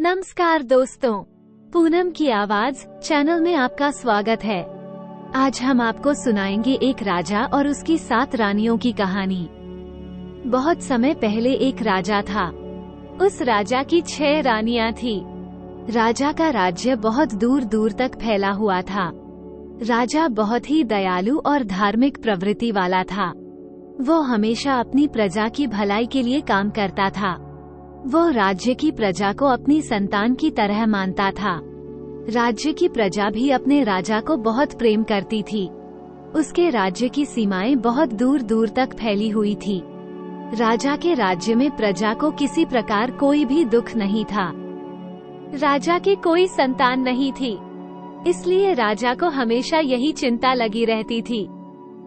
नमस्कार दोस्तों, पूनम की आवाज चैनल में आपका स्वागत है। आज हम आपको सुनाएंगे एक राजा और उसकी 7 रानियों की कहानी। बहुत समय पहले एक राजा था। उस राजा की 6 रानियां थी। राजा का राज्य बहुत दूर दूर तक फैला हुआ था। राजा बहुत ही दयालु और धार्मिक प्रवृत्ति वाला था। वो हमेशा अपनी प्रजा की भलाई के लिए काम करता था। वो राज्य की प्रजा को अपनी संतान की तरह मानता था। राज्य की प्रजा भी अपने राजा को बहुत प्रेम करती थी। उसके राज्य की सीमाएं बहुत दूर दूर तक फैली हुई थी। राजा के राज्य में प्रजा को किसी प्रकार कोई भी दुख नहीं था। राजा की कोई संतान नहीं थी, इसलिए राजा को हमेशा यही चिंता लगी रहती थी।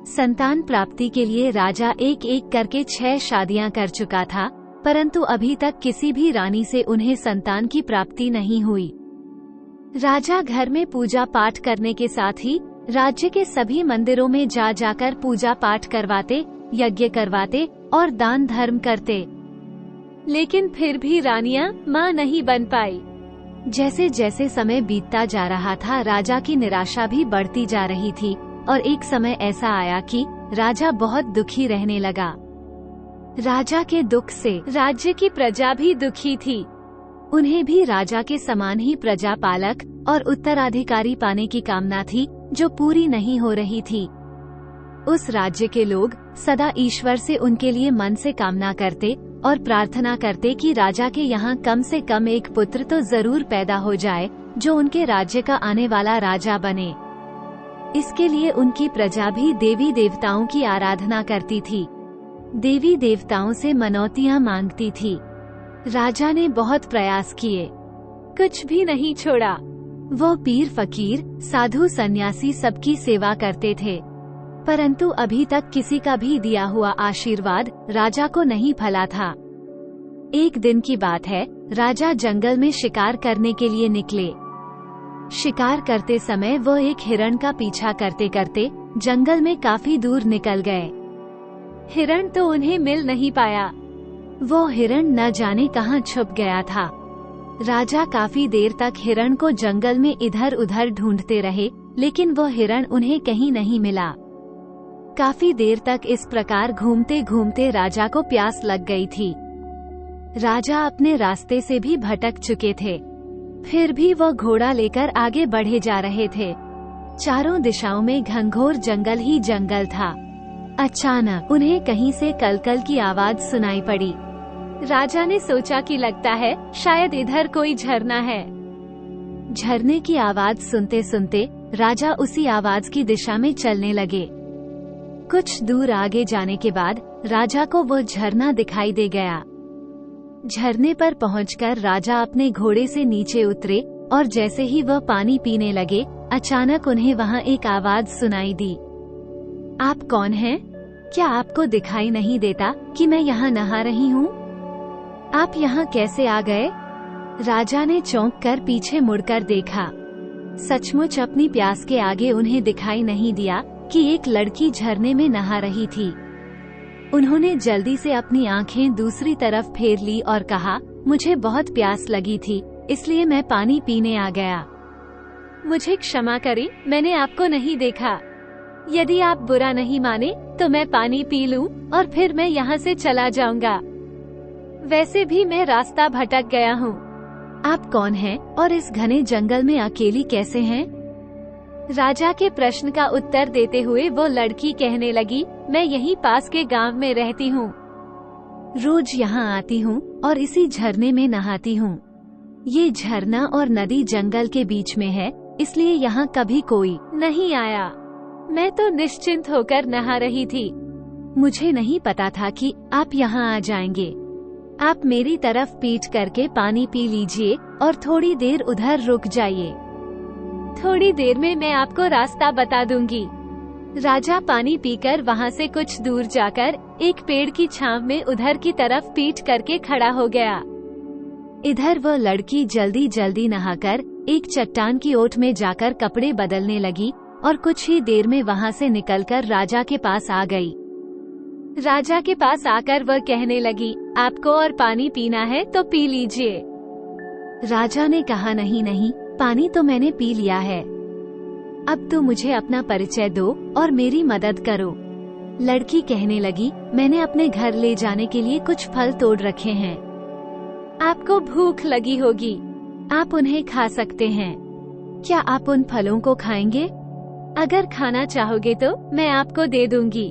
संतान प्राप्ति के लिए राजा एक एक करके 6 शादियां कर चुका था, परंतु अभी तक किसी भी रानी से उन्हें संतान की प्राप्ति नहीं हुई। राजा घर में पूजा पाठ करने के साथ ही राज्य के सभी मंदिरों में जा जाकर पूजा पाठ करवाते, यज्ञ करवाते और दान धर्म करते। लेकिन फिर भी रानियां मां नहीं बन पाई। जैसे जैसे समय बीतता जा रहा था, राजा की निराशा भी बढ़ती जा रही थी और एक समय ऐसा आया कि राजा बहुत दुखी रहने लगा। राजा के दुख से राज्य की प्रजा भी दुखी थी। उन्हें भी राजा के समान ही प्रजा पालक और उत्तराधिकारी पाने की कामना थी, जो पूरी नहीं हो रही थी। उस राज्य के लोग सदा ईश्वर से उनके लिए मन से कामना करते और प्रार्थना करते कि राजा के यहाँ कम से कम एक पुत्र तो जरूर पैदा हो जाए, जो उनके राज्य का आने वाला राजा बने। इसके लिए उनकी प्रजा भी देवी देवताओं की आराधना करती थी। देवी देवताओं से मनौतियां मांगती थी। राजा ने बहुत प्रयास किए, कुछ भी नहीं छोड़ा। वो पीर फकीर, साधु सन्यासी सबकी सेवा करते थे, परंतु अभी तक किसी का भी दिया हुआ आशीर्वाद राजा को नहीं फला था। एक दिन की बात है, राजा जंगल में शिकार करने के लिए निकले। शिकार करते समय वो एक हिरण का पीछा करते करते जंगल में काफी दूर निकल गए। हिरण तो उन्हें मिल नहीं पाया। वो हिरण न जाने कहां छुप गया था। राजा काफी देर तक हिरण को जंगल में इधर उधर ढूंढते रहे, लेकिन वो हिरण उन्हें कहीं नहीं मिला। काफी देर तक इस प्रकार घूमते घूमते राजा को प्यास लग गई थी। राजा अपने रास्ते से भी भटक चुके थे, फिर भी वो घोड़ा लेकर आगे बढ़े जा रहे थे। चारों दिशाओं में घनघोर जंगल ही जंगल था। अचानक उन्हें कहीं से कलकल की आवाज सुनाई पड़ी। राजा ने सोचा कि लगता है शायद इधर कोई झरना है। झरने की आवाज सुनते सुनते राजा उसी आवाज की दिशा में चलने लगे। कुछ दूर आगे जाने के बाद राजा को वो झरना दिखाई दे गया। झरने पर पहुंचकर राजा अपने घोड़े से नीचे उतरे और जैसे ही वह पानी पीने लगे, अचानक उन्हें वहां एक आवाज सुनाई दी। आप कौन हैं? क्या आपको दिखाई नहीं देता कि मैं यहाँ नहा रही हूँ? आप यहाँ कैसे आ गए? राजा ने चौंक कर पीछे मुड़कर देखा। सचमुच अपनी प्यास के आगे उन्हें दिखाई नहीं दिया कि एक लड़की झरने में नहा रही थी। उन्होंने जल्दी से अपनी आंखें दूसरी तरफ फेर ली और कहा, मुझे बहुत प्यास लगी थी, इसलिए मैं पानी पीने आ गया। मुझे क्षमा करें, मैंने आपको नहीं देखा। यदि आप बुरा नहीं माने तो मैं पानी पी लूं और फिर मैं यहाँ से चला जाऊंगा। वैसे भी मैं रास्ता भटक गया हूँ। आप कौन हैं और इस घने जंगल में अकेली कैसे हैं? राजा के प्रश्न का उत्तर देते हुए वो लड़की कहने लगी, मैं यहीं पास के गांव में रहती हूँ। रोज यहाँ आती हूँ और इसी झरने में नहाती हूँ। ये झरना और नदी जंगल के बीच में है, इसलिए यहाँ कभी कोई नहीं आया। मैं तो निश्चिंत होकर नहा रही थी। मुझे नहीं पता था कि आप यहाँ आ जाएंगे। आप मेरी तरफ पीठ करके पानी पी लीजिए और थोड़ी देर उधर रुक जाइए। थोड़ी देर में मैं आपको रास्ता बता दूंगी। राजा पानी पीकर वहाँ से कुछ दूर जाकर एक पेड़ की छांव में उधर की तरफ पीठ करके खड़ा हो गया। इधर वह लड़की जल्दी जल्दी नहाकर एक चट्टान की ओट में जाकर कपड़े बदलने लगी और कुछ ही देर में वहाँ से निकलकर राजा के पास आ गई। राजा के पास आकर वह कहने लगी, आपको और पानी पीना है तो पी लीजिए। राजा ने कहा, नहीं नहीं, पानी तो मैंने पी लिया है। अब तो मुझे अपना परिचय दो और मेरी मदद करो। लड़की कहने लगी, मैंने अपने घर ले जाने के लिए कुछ फल तोड़ रखे हैं। आपको भूख लगी होगी, आप उन्हें खा सकते हैं। क्या आप उन फलों को खाएंगे? अगर खाना चाहोगे तो मैं आपको दे दूंगी।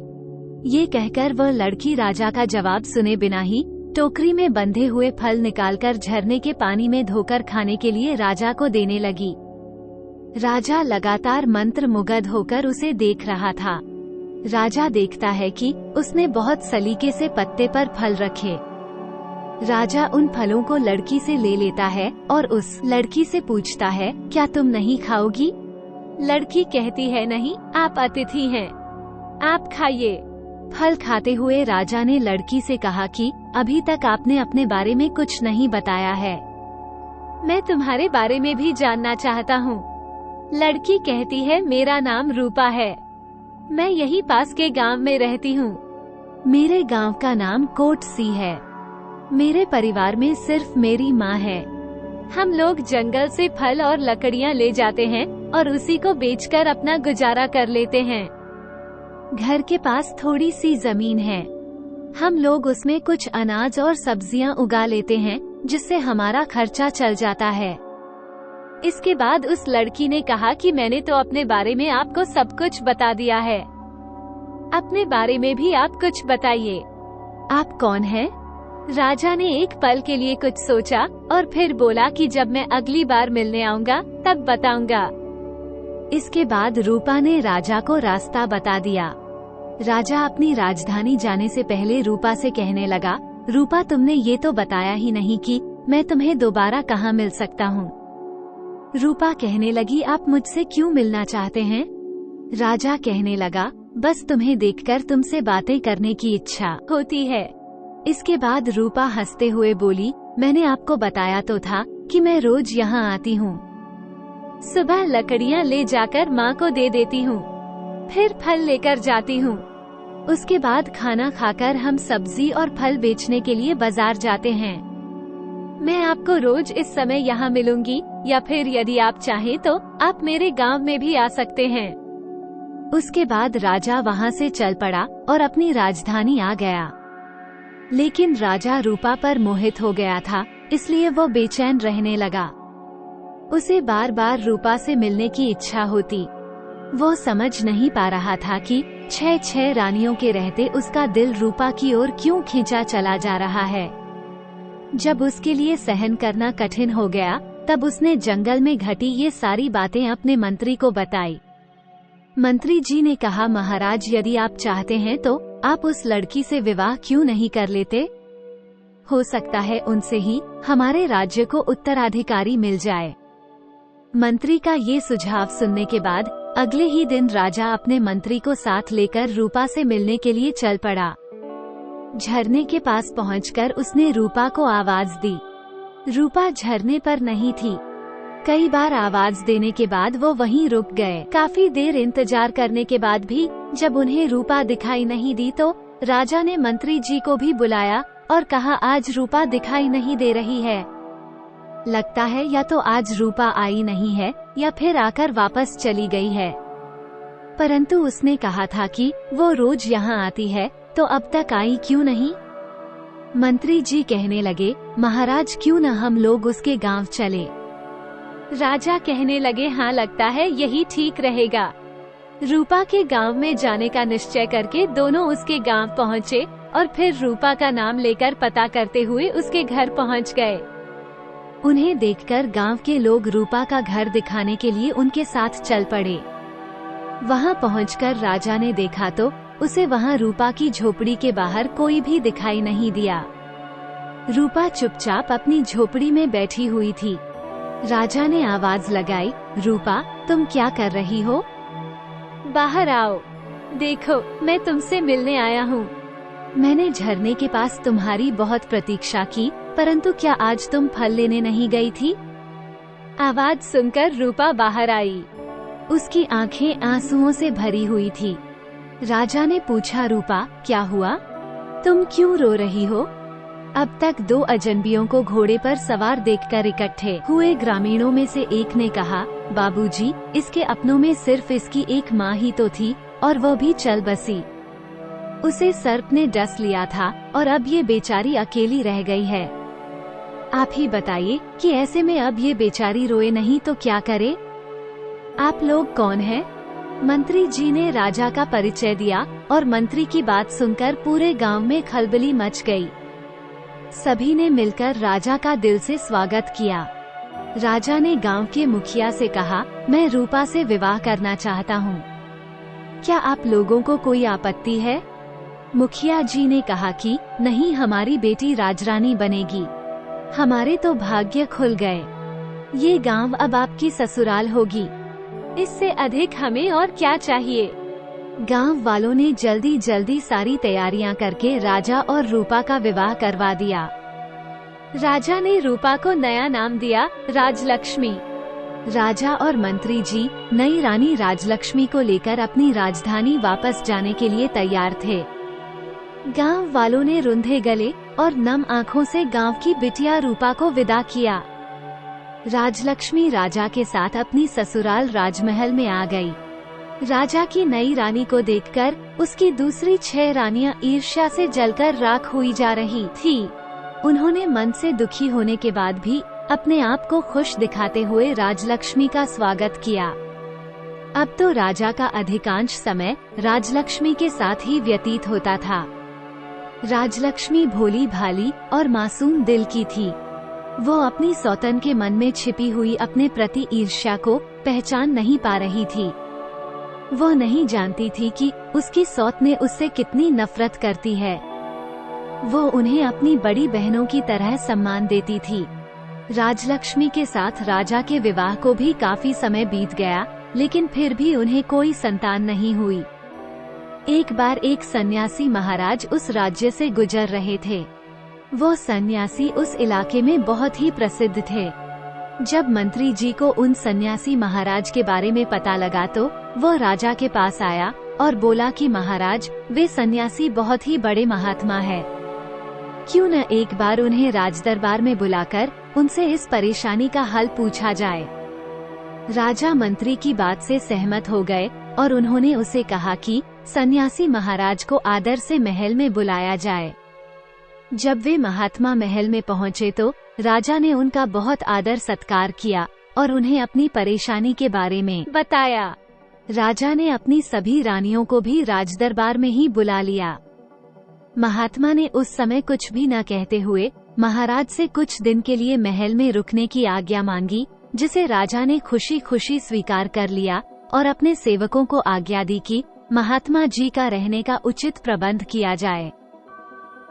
ये कहकर वह लड़की राजा का जवाब सुने बिना ही टोकरी में बंधे हुए फल निकालकर झरने के पानी में धोकर खाने के लिए राजा को देने लगी। राजा लगातार मंत्र मुग्ध होकर उसे देख रहा था। राजा देखता है कि उसने बहुत सलीके से पत्ते पर फल रखे। राजा उन फलों को लड़की से ले लेता है और उस लड़की से पूछता है, क्या तुम नहीं खाओगी? लड़की कहती है, नहीं, आप अतिथि हैं, आप खाइए। फल खाते हुए राजा ने लड़की से कहा कि अभी तक आपने अपने बारे में कुछ नहीं बताया है। मैं तुम्हारे बारे में भी जानना चाहता हूँ। लड़की कहती है, मेरा नाम रूपा है, मैं यही पास के गांव में रहती हूँ। मेरे गांव का नाम कोटसी है। मेरे परिवार में सिर्फ मेरी माँ है। हम लोग जंगल से फल और लकड़ियाँ ले जाते हैं और उसी को बेचकर अपना गुजारा कर लेते हैं। घर के पास थोड़ी सी जमीन है, हम लोग उसमें कुछ अनाज और सब्जियां उगा लेते हैं, जिससे हमारा खर्चा चल जाता है। इसके बाद उस लड़की ने कहा कि मैंने तो अपने बारे में आपको सब कुछ बता दिया है, अपने बारे में भी आप कुछ बताइए। आप कौन हैं? राजा ने एक पल के लिए कुछ सोचा और फिर बोला कि जब मैं अगली बार मिलने आऊंगा तब बताऊंगा। इसके बाद रूपा ने राजा को रास्ता बता दिया। राजा अपनी राजधानी जाने से पहले रूपा से कहने लगा, रूपा, तुमने ये तो बताया ही नहीं कि मैं तुम्हें दोबारा कहाँ मिल सकता हूँ। रूपा कहने लगी, आप मुझसे क्यों मिलना चाहते हैं? राजा कहने लगा, बस तुम्हें देखकर तुमसे बातें करने की इच्छा होती है। इसके बाद रूपा हंसते हुए बोली, मैंने आपको बताया तो था कि मैं रोज यहाँ आती हूँ। सुबह लकड़ियाँ ले जाकर माँ को दे देती हूँ, फिर फल लेकर जाती हूँ। उसके बाद खाना खाकर हम सब्जी और फल बेचने के लिए बाजार जाते हैं। मैं आपको रोज इस समय यहाँ मिलूंगी, या फिर यदि आप चाहें तो आप मेरे गांव में भी आ सकते हैं। उसके बाद राजा वहाँ से चल पड़ा और अपनी राजधानी आ गया। लेकिन राजा रूपा पर मोहित हो गया था, इसलिए वो बेचैन रहने लगा। उसे बार बार रूपा से मिलने की इच्छा होती। वो समझ नहीं पा रहा था कि 6 रानियों के रहते उसका दिल रूपा की ओर क्यों खींचा चला जा रहा है। जब उसके लिए सहन करना कठिन हो गया, तब उसने जंगल में घटी ये सारी बातें अपने मंत्री को बताई। मंत्री जी ने कहा, महाराज, यदि आप चाहते हैं तो आप उस लड़की से विवाह क्यों नहीं कर लेते? हो सकता है उनसे ही हमारे राज्य को उत्तराधिकारी मिल जाए। मंत्री का ये सुझाव सुनने के बाद अगले ही दिन राजा अपने मंत्री को साथ लेकर रूपा से मिलने के लिए चल पड़ा। झरने के पास पहुंचकर उसने रूपा को आवाज दी। रूपा झरने पर नहीं थी। कई बार आवाज देने के बाद वो वहीं रुक गए। काफी देर इंतजार करने के बाद भी जब उन्हें रूपा दिखाई नहीं दी तो राजा ने मंत्री जी को भी बुलाया और कहा, आज रूपा दिखाई नहीं दे रही है। लगता है या तो आज रूपा आई नहीं है या फिर आकर वापस चली गई है। परंतु उसने कहा था कि वो रोज यहाँ आती है, तो अब तक आई क्यों नहीं? मंत्री जी कहने लगे, महाराज, क्यों न हम लोग उसके गांव चले। राजा कहने लगे, हाँ, लगता है यही ठीक रहेगा। रूपा के गांव में जाने का निश्चय करके दोनों उसके गांव पहुँचे और फिर रूपा का नाम लेकर पता करते हुए उसके घर पहुँच गए। उन्हें देखकर गांव के लोग रूपा का घर दिखाने के लिए उनके साथ चल पड़े। वहां पहुंचकर राजा ने देखा तो उसे वहां रूपा की झोपड़ी के बाहर कोई भी दिखाई नहीं दिया। रूपा चुपचाप अपनी झोपड़ी में बैठी हुई थी। राजा ने आवाज लगाई, रूपा, तुम क्या कर रही हो? बाहर आओ, देखो, मैं तुमसे मिलने आया हूँ। मैंने झरने के पास तुम्हारी बहुत प्रतीक्षा की, परंतु क्या आज तुम फल लेने नहीं गई थी? आवाज सुनकर रूपा बाहर आई। उसकी आंखें आंसुओं से भरी हुई थी। राजा ने पूछा, रूपा, क्या हुआ? तुम क्यों रो रही हो? अब तक 2 अजनबियों को घोड़े पर सवार देखकर इकट्ठे हुए ग्रामीणों में से एक ने कहा, बाबूजी, इसके अपनों में सिर्फ इसकी एक माँ ही तो थी और वह भी चल बसी। उसे सर्प ने डस लिया था और अब ये बेचारी अकेली रह गई है। आप ही बताइए कि ऐसे में अब ये बेचारी रोए नहीं तो क्या करे? आप लोग कौन हैं? मंत्री जी ने राजा का परिचय दिया और मंत्री की बात सुनकर पूरे गांव में खलबली मच गई। सभी ने मिलकर राजा का दिल से स्वागत किया। राजा ने गांव के मुखिया से कहा, मैं रूपा से विवाह करना चाहता हूँ। क्या आप लोगों को कोई आपत्ति है? मुखिया जी ने कहा कि नहीं, हमारी बेटी राजरानी बनेगी। हमारे तो भाग्य खुल गए। ये गांव अब आपकी ससुराल होगी। इससे अधिक हमें और क्या चाहिए? गांव वालों ने जल्दी जल्दी सारी तैयारियां करके राजा और रूपा का विवाह करवा दिया। राजा ने रूपा को नया नाम दिया राजलक्ष्मी। राजा और मंत्री जी नई रानी राजलक्ष्मी को लेकर अपनी राजधानी वापस जाने के लिए तैयार थे। गांव वालों ने रुंधे गले और नम आंखों से गांव की बिटिया रूपा को विदा किया। राजलक्ष्मी राजा के साथ अपनी ससुराल राजमहल में आ गई। राजा की नई रानी को देखकर उसकी दूसरी 6 रानियां ईर्ष्या से जलकर राख हुई जा रही थी। उन्होंने मन से दुखी होने के बाद भी अपने आप को खुश दिखाते हुए राजलक्ष्मी का स्वागत किया। अब तो राजा का अधिकांश समय राजलक्ष्मी के साथ ही व्यतीत होता था। राजलक्ष्मी भोली भाली और मासूम दिल की थी। वो अपनी सौतन के मन में छिपी हुई अपने प्रति ईर्ष्या को पहचान नहीं पा रही थी। वो नहीं जानती थी कि उसकी सौतने उससे कितनी नफरत करती है। वो उन्हें अपनी बड़ी बहनों की तरह सम्मान देती थी। राजलक्ष्मी के साथ राजा के विवाह को भी काफी समय बीत गया, लेकिन फिर भी उन्हें कोई संतान नहीं हुई। एक बार एक सन्यासी महाराज उस राज्य से गुजर रहे थे। वो सन्यासी उस इलाके में बहुत ही प्रसिद्ध थे। जब मंत्री जी को उन सन्यासी महाराज के बारे में पता लगा तो वो राजा के पास आया और बोला कि महाराज, वे सन्यासी बहुत ही बड़े महात्मा है। क्यों न एक बार उन्हें राजदरबार में बुलाकर उनसे इस परेशानी का हल पूछा जाए। राजा मंत्री की बात से सहमत हो गए और उन्होंने उसे कहा कि सन्यासी महाराज को आदर से महल में बुलाया जाए। जब वे महात्मा महल में पहुँचे तो राजा ने उनका बहुत आदर सत्कार किया और उन्हें अपनी परेशानी के बारे में बताया। राजा ने अपनी सभी रानियों को भी राजदरबार में ही बुला लिया। महात्मा ने उस समय कुछ भी न कहते हुए महाराज से कुछ दिन के लिए महल में रुकने की आज्ञा मांगी, जिसे राजा ने खुशी खुशी स्वीकार कर लिया और अपने सेवकों को आज्ञा दी कि महात्मा जी का रहने का उचित प्रबंध किया जाए।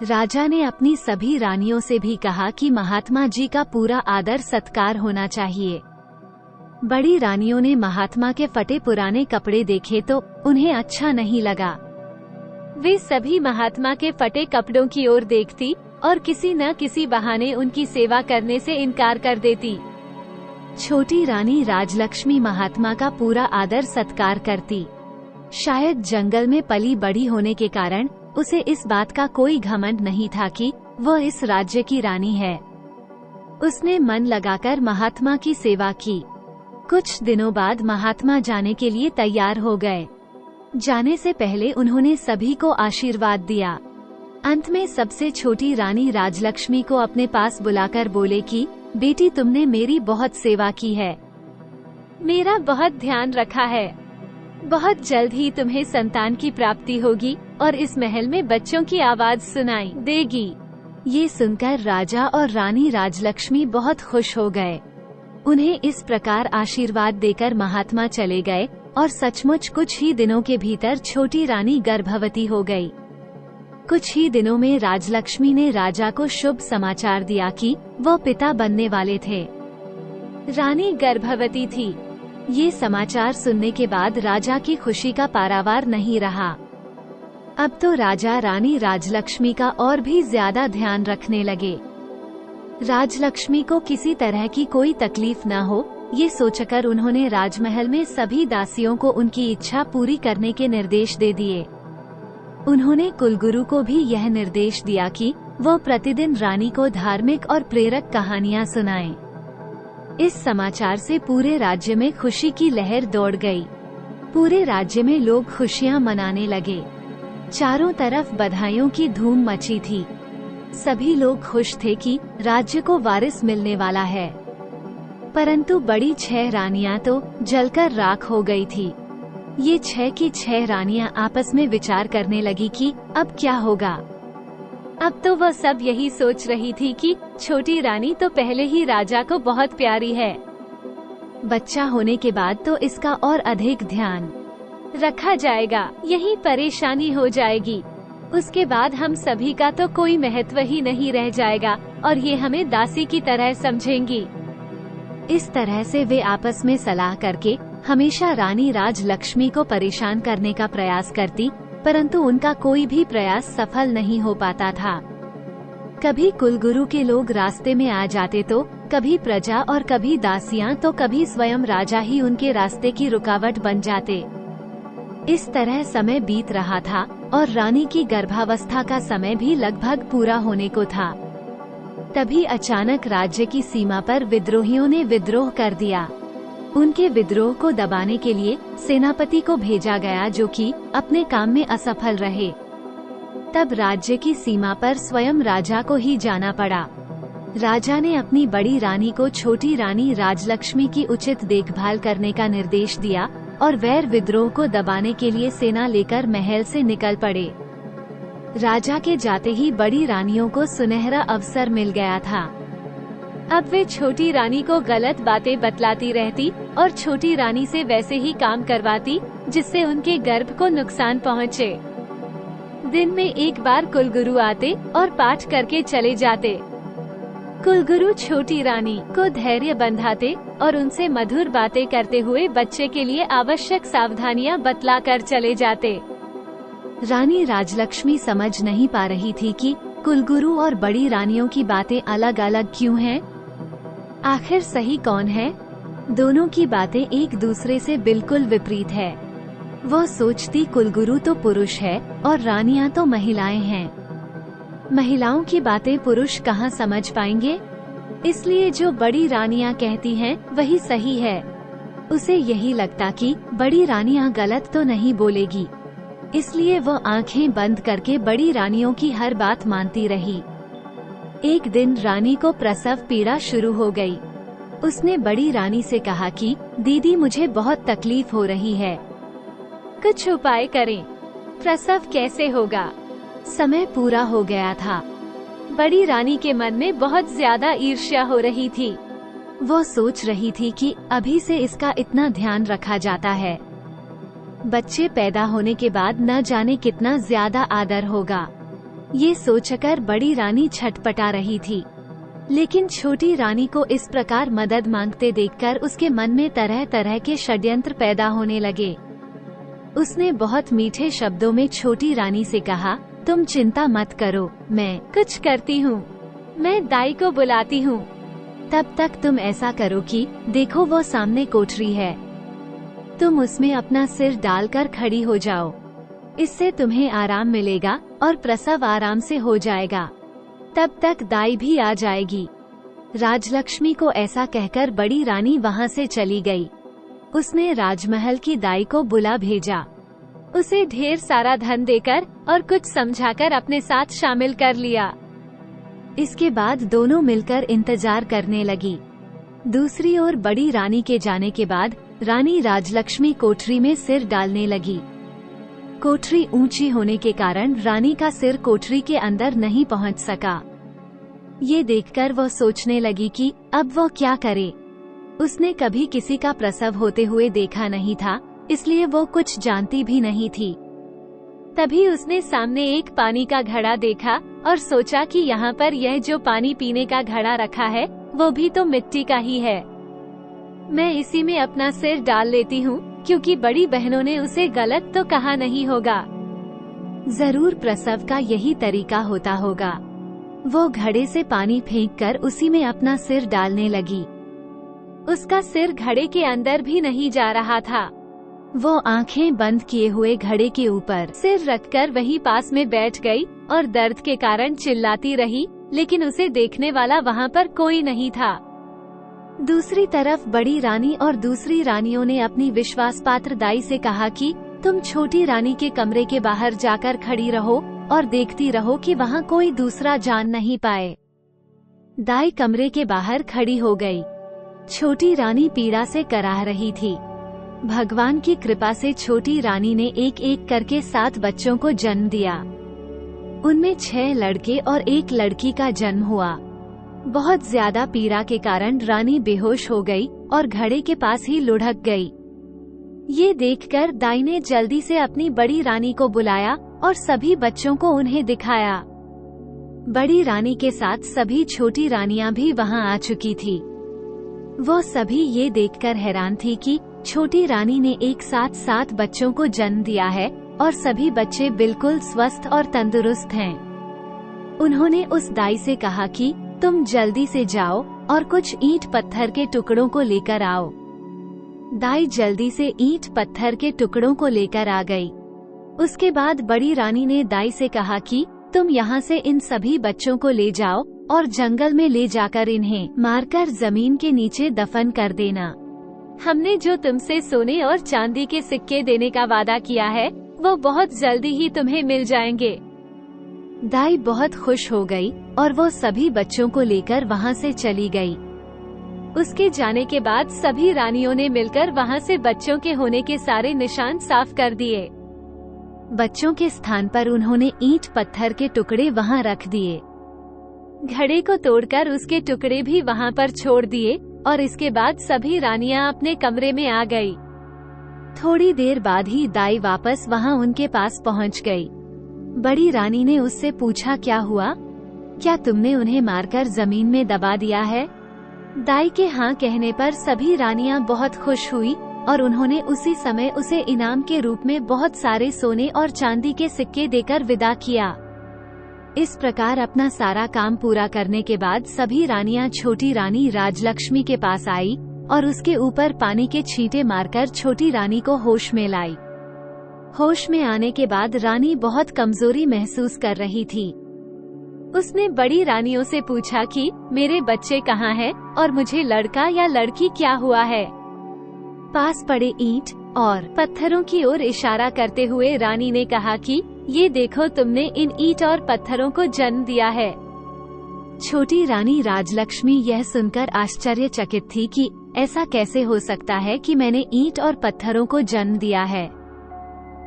राजा ने अपनी सभी रानियों से भी कहा कि महात्मा जी का पूरा आदर सत्कार होना चाहिए। बड़ी रानियों ने महात्मा के फटे पुराने कपड़े देखे तो उन्हें अच्छा नहीं लगा। वे सभी महात्मा के फटे कपड़ों की ओर देखती और किसी न किसी बहाने उनकी सेवा करने से इनकार कर देती। छोटी रानी राजलक्ष्मी महात्मा का पूरा आदर सत्कार करती। शायद जंगल में पली बड़ी होने के कारण उसे इस बात का कोई घमंड नहीं था कि वह इस राज्य की रानी है। उसने मन लगाकर महात्मा की सेवा की। कुछ दिनों बाद महात्मा जाने के लिए तैयार हो गए। जाने से पहले उन्होंने सभी को आशीर्वाद दिया। अंत में सबसे छोटी रानी राजलक्ष्मी को अपने पास बुलाकर बोले कि बेटी, तुमने मेरी बहुत सेवा की है, मेरा बहुत ध्यान रखा है। बहुत जल्द ही तुम्हें संतान की प्राप्ति होगी और इस महल में बच्चों की आवाज सुनाई देगी। ये सुनकर राजा और रानी राजलक्ष्मी बहुत खुश हो गए। उन्हें इस प्रकार आशीर्वाद देकर महात्मा चले गए और सचमुच कुछ ही दिनों के भीतर छोटी रानी गर्भवती हो गई। कुछ ही दिनों में राजलक्ष्मी ने राजा को शुभ समाचार दिया कि वो पिता बनने वाले थे। रानी गर्भवती थी। ये समाचार सुनने के बाद राजा की खुशी का पारावार नहीं रहा। अब तो राजा रानी राजलक्ष्मी का और भी ज्यादा ध्यान रखने लगे। राजलक्ष्मी को किसी तरह की कोई तकलीफ न हो, ये सोचकर उन्होंने राजमहल में सभी दासियों को उनकी इच्छा पूरी करने के निर्देश दे दिए। उन्होंने कुलगुरु को भी यह निर्देश दिया कि वो प्रतिदिन रानी को धार्मिक और प्रेरक कहानियां सुनाएं। इस समाचार से पूरे राज्य में खुशी की लहर दौड़ गई। पूरे राज्य में लोग खुशियां मनाने लगे। चारों तरफ बधाइयों की धूम मची थी। सभी लोग खुश थे कि राज्य को वारिस मिलने वाला है। परंतु बड़ी 6 रानियां तो जलकर राख हो गई थी। ये 6 की 6 रानियां आपस में विचार करने लगी कि अब क्या होगा। अब तो वह सब यही सोच रही थी कि छोटी रानी तो पहले ही राजा को बहुत प्यारी है। बच्चा होने के बाद तो इसका और अधिक ध्यान रखा जाएगा, यही परेशानी हो जाएगी। उसके बाद हम सभी का तो कोई महत्व ही नहीं रह जाएगा और ये हमें दासी की तरह समझेंगी। इस तरह से वे आपस में सलाह करके हमेशा रानी राजलक्ष्मी को परेशान करने का प्रयास करती, परंतु उनका कोई भी प्रयास सफल नहीं हो पाता था। कभी कुलगुरु के लोग रास्ते में आ जाते तो कभी प्रजा और कभी दासियां तो कभी स्वयं राजा ही उनके रास्ते की रुकावट बन जाते। इस तरह समय बीत रहा था और रानी की गर्भावस्था का समय भी लगभग पूरा होने को था। तभी अचानक राज्य की सीमा पर विद्रोहियों ने विद्रोह कर दिया। उनके विद्रोह को दबाने के लिए सेनापति को भेजा गया, जो कि अपने काम में असफल रहे। तब राज्य की सीमा पर स्वयं राजा को ही जाना पड़ा। राजा ने अपनी बड़ी रानी को छोटी रानी राजलक्ष्मी की उचित देखभाल करने का निर्देश दिया और वैर विद्रोह को दबाने के लिए सेना लेकर महल से निकल पड़े। राजा के जाते ही बड़ी रानियों को सुनहरा अवसर मिल गया था। अब वे छोटी रानी को गलत बातें बतलाती रहती और छोटी रानी से वैसे ही काम करवाती जिससे उनके गर्भ को नुकसान पहुँचे। दिन में एक बार कुलगुरु आते और पाठ करके चले जाते। कुलगुरु छोटी रानी को धैर्य बंधाते और उनसे मधुर बातें करते हुए बच्चे के लिए आवश्यक सावधानियां बतलाकर चले जाते। रानी राजलक्ष्मी समझ नहीं पा रही थी कि कुलगुरु और बड़ी रानियों की बातें अलग अलग क्यों हैं? आखिर सही कौन है? दोनों की बातें एक दूसरे से बिल्कुल विपरीत है। वो सोचती कुलगुरु तो पुरुष है और रानियां तो महिलाएं हैं। महिलाओं की बातें पुरुष कहाँ समझ पाएंगे? इसलिए जो बड़ी रानियां कहती हैं वही सही है। उसे यही लगता कि बड़ी रानियां गलत तो नहीं बोलेगी, इसलिए वो आंखें बंद करके बड़ी रानियों की हर बात मानती रही। एक दिन रानी को प्रसव पीड़ा शुरू हो गई। उसने बड़ी रानी से कहा कि दीदी, मुझे बहुत तकलीफ हो रही है, कुछ उपाय करें। प्रसव कैसे होगा? समय पूरा हो गया था। बड़ी रानी के मन में बहुत ज्यादा ईर्ष्या हो रही थी। वो सोच रही थी कि अभी से इसका इतना ध्यान रखा जाता है, बच्चे पैदा होने के बाद न जाने कितना ज्यादा आदर होगा। ये सोचकर बड़ी रानी छटपटा रही थी। लेकिन छोटी रानी को इस प्रकार मदद मांगते देखकर उसके मन में तरह तरह के षड्यंत्र पैदा होने लगे। उसने बहुत मीठे शब्दों में छोटी रानी से कहा, तुम चिंता मत करो, मैं कुछ करती हूँ। मैं दाई को बुलाती हूँ। तब तक तुम ऐसा करो कि देखो वो सामने कोठरी है, तुम उसमें अपना सिर डालकर खड़ी हो जाओ। इससे तुम्हें आराम मिलेगा और प्रसव आराम से हो जाएगा। तब तक दाई भी आ जाएगी। राजलक्ष्मी को ऐसा कहकर बड़ी रानी वहाँ से चली गई। उसने राजमहल की दाई को बुला भेजा। उसे ढेर सारा धन देकर और कुछ समझाकर अपने साथ शामिल कर लिया। इसके बाद दोनों मिलकर इंतजार करने लगी। दूसरी ओर बड़ी रानी के जाने के बाद रानी राजलक्ष्मी कोठरी में सिर डालने लगी। कोठरी ऊंची होने के कारण रानी का सिर कोठरी के अंदर नहीं पहुंच सका। ये देखकर वो सोचने लगी कि अब वो क्या करे। उसने कभी किसी का प्रसव होते हुए देखा नहीं था, इसलिए वो कुछ जानती भी नहीं थी। तभी उसने सामने एक पानी का घड़ा देखा और सोचा कि यहाँ पर यह जो पानी पीने का घड़ा रखा है वो भी तो मिट्टी का ही है। मैं इसी में अपना सिर डाल लेती हूँ, क्योंकि बड़ी बहनों ने उसे गलत तो कहा नहीं होगा। जरूर प्रसव का यही तरीका होता होगा। वो घड़े से पानी फेंककर उसी में अपना सिर डालने लगी। उसका सिर घड़े के अंदर भी नहीं जा रहा था। वो आंखें बंद किए हुए घड़े के ऊपर सिर रखकर वहीं पास में बैठ गई और दर्द के कारण चिल्लाती रही, लेकिन उसे देखने वाला वहाँ पर कोई नहीं था। दूसरी तरफ बड़ी रानी और दूसरी रानियों ने अपनी विश्वासपात्र दाई से कहा कि तुम छोटी रानी के कमरे के बाहर जाकर खड़ी रहो और देखती रहो कि वहाँ कोई दूसरा जान नहीं पाए। दाई कमरे के बाहर खड़ी हो गई। छोटी रानी पीड़ा से कराह रही थी। भगवान की कृपा से छोटी रानी ने एक एक करके 7 बच्चों को जन्म दिया। उनमें 6 लड़के और 1 लड़की का जन्म हुआ। बहुत ज्यादा पीड़ा के कारण रानी बेहोश हो गई और घड़े के पास ही लुढ़क गई। ये देखकर दाई ने जल्दी से अपनी बड़ी रानी को बुलाया और सभी बच्चों को उन्हें दिखाया। बड़ी रानी के साथ सभी छोटी रानियां भी वहां आ चुकी थी। वो सभी ये देखकर हैरान थी कि छोटी रानी ने एक साथ 7 बच्चों को जन्म दिया है और सभी बच्चे बिल्कुल स्वस्थ और तंदुरुस्त हैं। उन्होंने उस दाई से कहा कि तुम जल्दी से जाओ और कुछ ईंट पत्थर के टुकड़ों को लेकर आओ। दाई जल्दी से ईंट पत्थर के टुकड़ों को लेकर आ गई। उसके बाद बड़ी रानी ने दाई से कहा कि तुम यहाँ से इन सभी बच्चों को ले जाओ और जंगल में ले जाकर इन्हें मारकर जमीन के नीचे दफन कर देना। हमने जो तुमसे सोने और चांदी के सिक्के देने का वादा किया है वो बहुत जल्दी ही तुम्हें मिल जाएंगे। दाई बहुत खुश हो गई और वो सभी बच्चों को लेकर वहाँ से चली गई। उसके जाने के बाद सभी रानियों ने मिलकर वहाँ से बच्चों के होने के सारे निशान साफ कर दिए। बच्चों के स्थान पर उन्होंने ईंट पत्थर के टुकड़े वहाँ रख दिए। घड़े को तोड़कर उसके टुकड़े भी वहाँ पर छोड़ दिए और इसके बाद सभी रानियां अपने कमरे में आ गई। थोड़ी देर बाद ही दाई वापस वहाँ उनके पास पहुँच गई। बड़ी रानी ने उससे पूछा, क्या हुआ? क्या तुमने उन्हें मारकर जमीन में दबा दिया है? दाई के हाँ कहने पर सभी रानियां बहुत खुश हुई और उन्होंने उसी समय उसे इनाम के रूप में बहुत सारे सोने और चांदी के सिक्के देकर विदा किया। इस प्रकार अपना सारा काम पूरा करने के बाद सभी रानियां छोटी रानी राजलक्ष्मी के पास आई और उसके ऊपर पानी के छींटे मारकर छोटी रानी को होश में लाई। होश में आने के बाद रानी बहुत कमजोरी महसूस कर रही थी। उसने बड़ी रानियों से पूछा कि मेरे बच्चे कहाँ हैं और मुझे लड़का या लड़की क्या हुआ है? पास पड़े ईंट और पत्थरों की ओर इशारा करते हुए रानी ने कहा कि ये देखो, तुमने इन ईंट और पत्थरों को जन्म दिया है। छोटी रानी राजलक्ष्मी यह सुनकर आश्चर्यचकित थी कि ऐसा कैसे हो सकता है कि मैंने ईंट और पत्थरों को जन्म दिया है।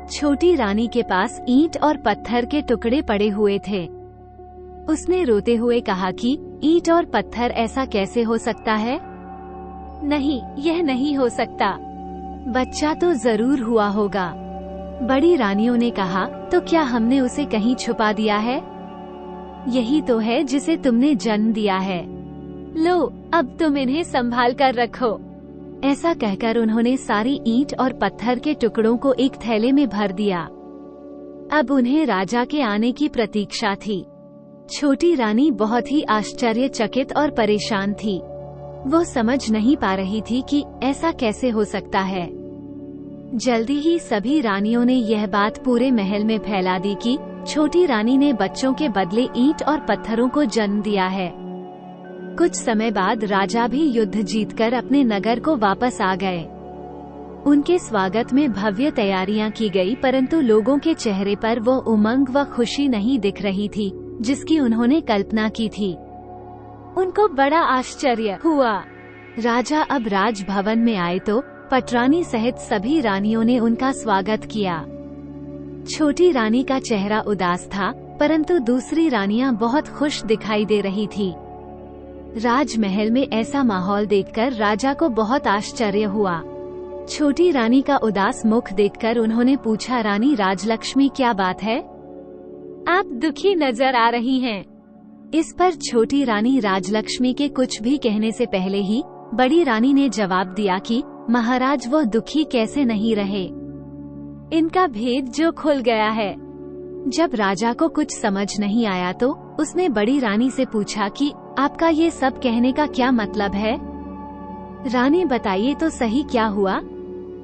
छोटी रानी के पास ईंट और पत्थर के टुकड़े पड़े हुए थे। उसने रोते हुए कहा कि ईंट और पत्थर, ऐसा कैसे हो सकता है? नहीं, यह नहीं हो सकता। बच्चा तो जरूर हुआ होगा। बड़ी रानियों ने कहा, तो क्या हमने उसे कहीं छुपा दिया है? यही तो है जिसे तुमने जन्म दिया है। लो, अब तुम इन्हें संभाल कर रखो। ऐसा कहकर उन्होंने सारी ईंट और पत्थर के टुकड़ों को एक थैले में भर दिया। अब उन्हें राजा के आने की प्रतीक्षा थी। छोटी रानी बहुत ही आश्चर्यचकित और परेशान थी। वो समझ नहीं पा रही थी कि ऐसा कैसे हो सकता है। जल्दी ही सभी रानियों ने यह बात पूरे महल में फैला दी कि छोटी रानी ने बच्चों के बदले ईंट और पत्थरों को जन्म दिया है। कुछ समय बाद राजा भी युद्ध जीतकर अपने नगर को वापस आ गए। उनके स्वागत में भव्य तैयारियां की गई, परंतु लोगों के चेहरे पर वो उमंग व खुशी नहीं दिख रही थी जिसकी उन्होंने कल्पना की थी। उनको बड़ा आश्चर्य हुआ। राजा अब राजभवन में आए तो पटरानी सहित सभी रानियों ने उनका स्वागत किया। छोटी रानी का चेहरा उदास था, परंतु दूसरी रानियां बहुत खुश दिखाई दे रही थी। राजमहल में ऐसा माहौल देखकर राजा को बहुत आश्चर्य हुआ। छोटी रानी का उदास मुख देखकर उन्होंने पूछा, रानी राजलक्ष्मी, क्या बात है? आप दुखी नजर आ रही हैं। इस पर छोटी रानी राजलक्ष्मी के कुछ भी कहने से पहले ही बड़ी रानी ने जवाब दिया कि महाराज, वो दुखी कैसे नहीं रहे। इनका भेद जो खुल गया है। जब राजा को कुछ समझ नहीं आया तो उसने बड़ी रानी से पूछा कि आपका ये सब कहने का क्या मतलब है? रानी, बताइए तो सही, क्या हुआ?